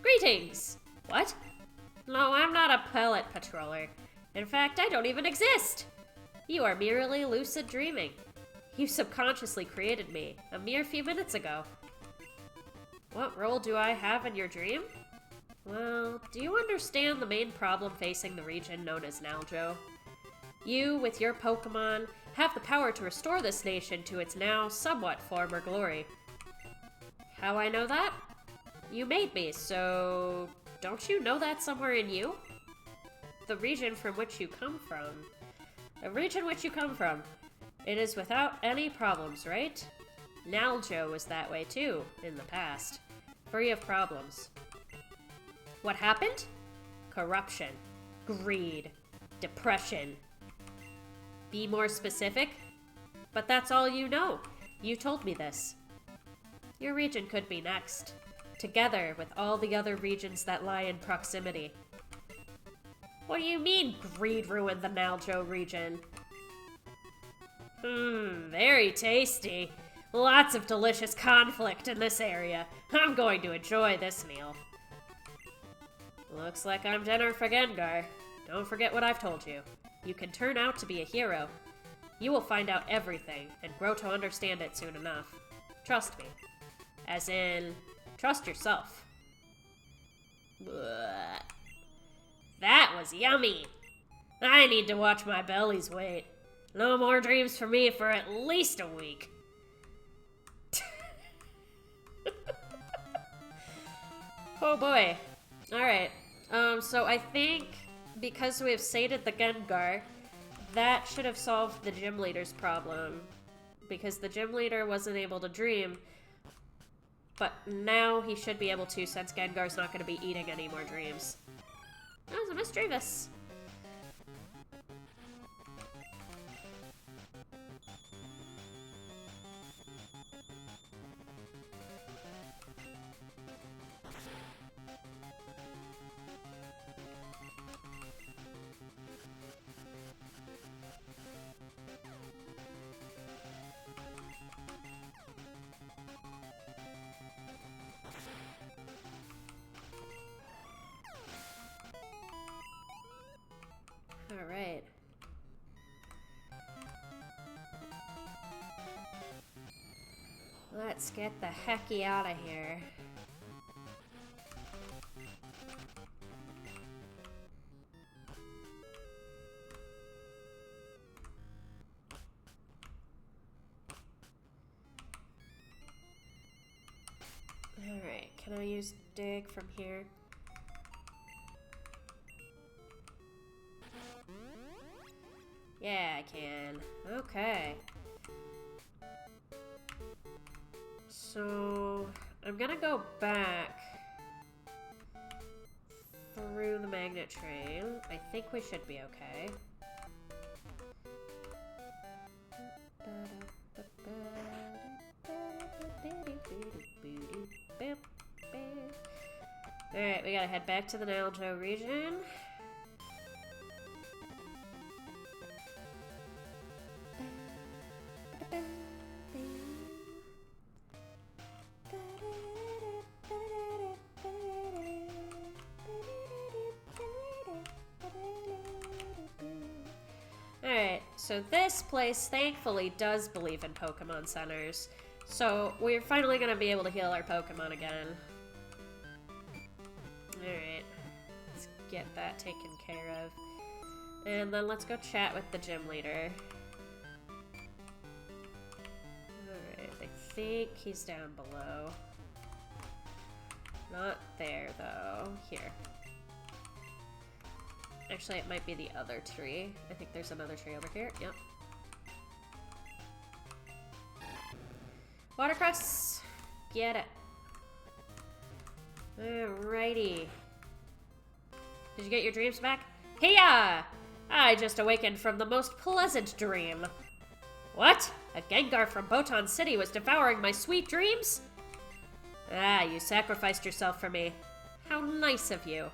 Greetings! What? No, I'm not a pellet patroller. In fact, I don't even exist! You are merely lucid dreaming. You subconsciously created me a mere few minutes ago. What role do I have in your dream? Well, do you understand the main problem facing the region known as Naljo? You, with your Pokemon, have the power to restore this nation to its now somewhat former glory. How I know that? You made me, so don't you know that somewhere in you? The region from which you come from. The region which you come from. It is without any problems, right? Naljo was that way too, in the past. Free of problems. What happened? Corruption. Greed. Depression. Be more specific? But that's all you know. You told me this. Your region could be next. Together with all the other regions that lie in proximity. What do you mean, greed ruined the Naljo region? Very tasty. Lots of delicious conflict in this area. I'm going to enjoy this meal. Looks like I'm dinner for Gengar. Don't forget what I've told you. You can turn out to be a hero. You will find out everything and grow to understand it soon enough. Trust me. As in, trust yourself. Blech. That was yummy. I need to watch my belly's weight. No more dreams for me for at least a week. Oh boy. Alright. So I think because we have sated the Gengar, that should have solved the gym leader's problem. Because the gym leader wasn't able to dream, but now he should be able to since Gengar's not going to be eating any more dreams. That was a Misdreavus. Alright. Let's get the hecky out of here. Alright, can I use dig from here? Yeah, I can. Okay. So, I'm gonna go back through the magnet train. I think we should be okay. Alright, we gotta head back to the Naljo region. Alright, so this place thankfully does believe in Pokemon centers. So we're finally gonna be able to heal our Pokemon again. Alright, let's get that taken care of. And then let's go chat with the gym leader. Alright, I think he's down below. Not there, though. Here. Actually, it might be the other tree. I think there's another tree over here. Yep. Watercress! Get it. Alrighty. Did you get your dreams back? Hiya! I just awakened from the most pleasant dream. What? A Gengar from Botan City was devouring my sweet dreams? Ah, you sacrificed yourself for me. How nice of you.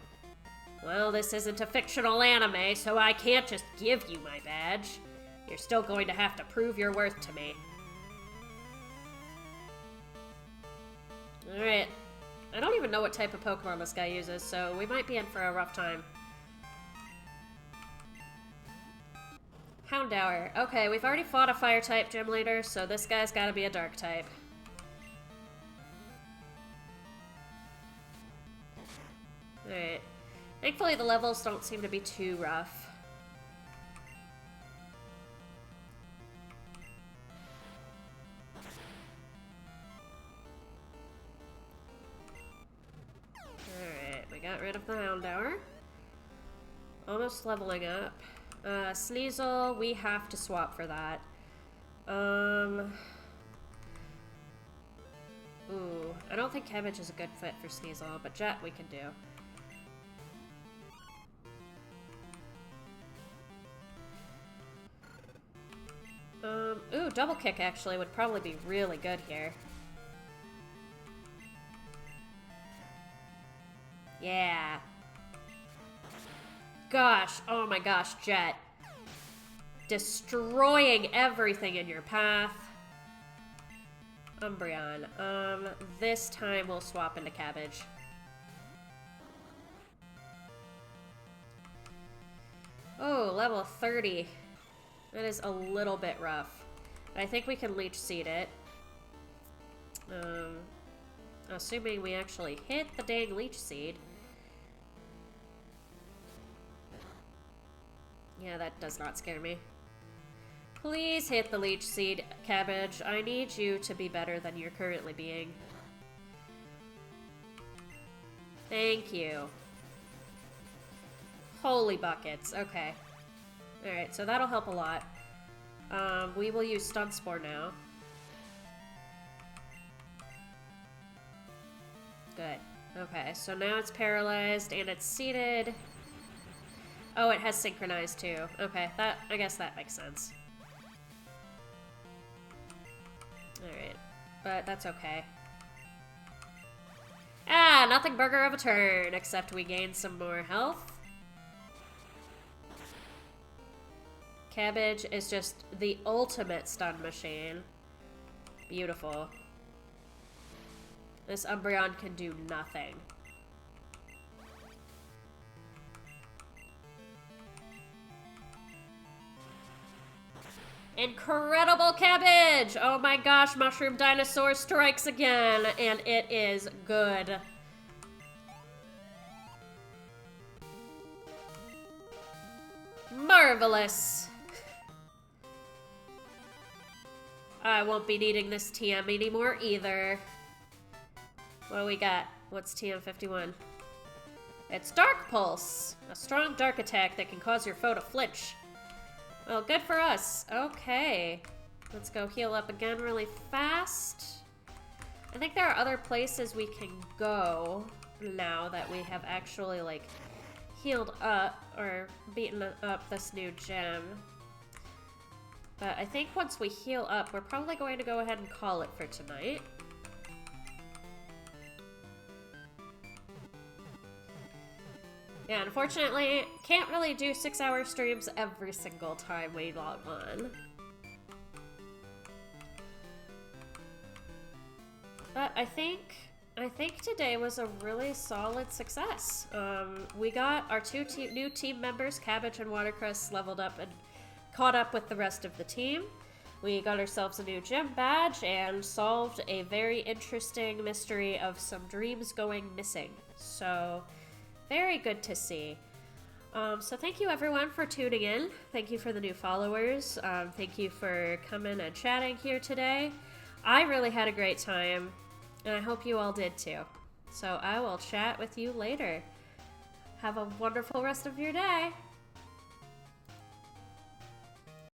Well, this isn't a fictional anime, so I can't just give you my badge. You're still going to have to prove your worth to me. Alright. I don't even know what type of Pokemon this guy uses, so we might be in for a rough time. Houndour. Okay, we've already fought a Fire-type gym leader, so this guy's gotta be a Dark-type. Alright. Thankfully the levels don't seem to be too rough. Alright, we got rid of the Houndour. Almost leveling up. Sneasel, we have to swap for that. Ooh, I don't think Cabbage is a good fit for Sneasel, but Jet we can do. Ooh, Double Kick actually would probably be really good here. Yeah. Gosh, oh my gosh, Jet. Destroying everything in your path. Umbreon. This time we'll swap into Cabbage. Oh, level 30. That is a little bit rough. I think we can Leech Seed it. Assuming we actually hit the dang Leech Seed. Yeah, that does not scare me. Please hit the Leech Seed, Cabbage. I need you to be better than you're currently being. Thank you. Holy buckets. Okay. Alright, so that'll help a lot. We will use Stun Spore now. Good. Okay, so now it's paralyzed and it's seated. Oh, it has synchronized too. Okay, I guess that makes sense. Alright, but that's okay. Ah, nothing burger of a turn, except we gain some more health. Cabbage is just the ultimate stun machine. Beautiful. This Umbreon can do nothing. Incredible Cabbage! Oh my gosh, Mushroom Dinosaur strikes again, and it is good. Marvelous! I won't be needing this TM anymore either. What do we got? What's TM51? It's Dark Pulse, a strong dark attack that can cause your foe to flinch. Well, good for us. Okay. Let's go heal up again really fast. I think there are other places we can go now that we have actually, like, healed up or beaten up this new gem. But I think once we heal up, we're probably going to go ahead and call it for tonight. Yeah, unfortunately, can't really do 6-hour streams every single time we log on. But I think today was a really solid success. We got our new team members, Cabbage and Watercress, leveled up and caught up with the rest of the team. We got ourselves a new gym badge and solved a very interesting mystery of some dreams going missing. So, very good to see. So thank you everyone for tuning in. Thank you for the new followers. Thank you for coming and chatting here today. I really had a great time, and I hope you all did too. So I will chat with you later. Have a wonderful rest of your day.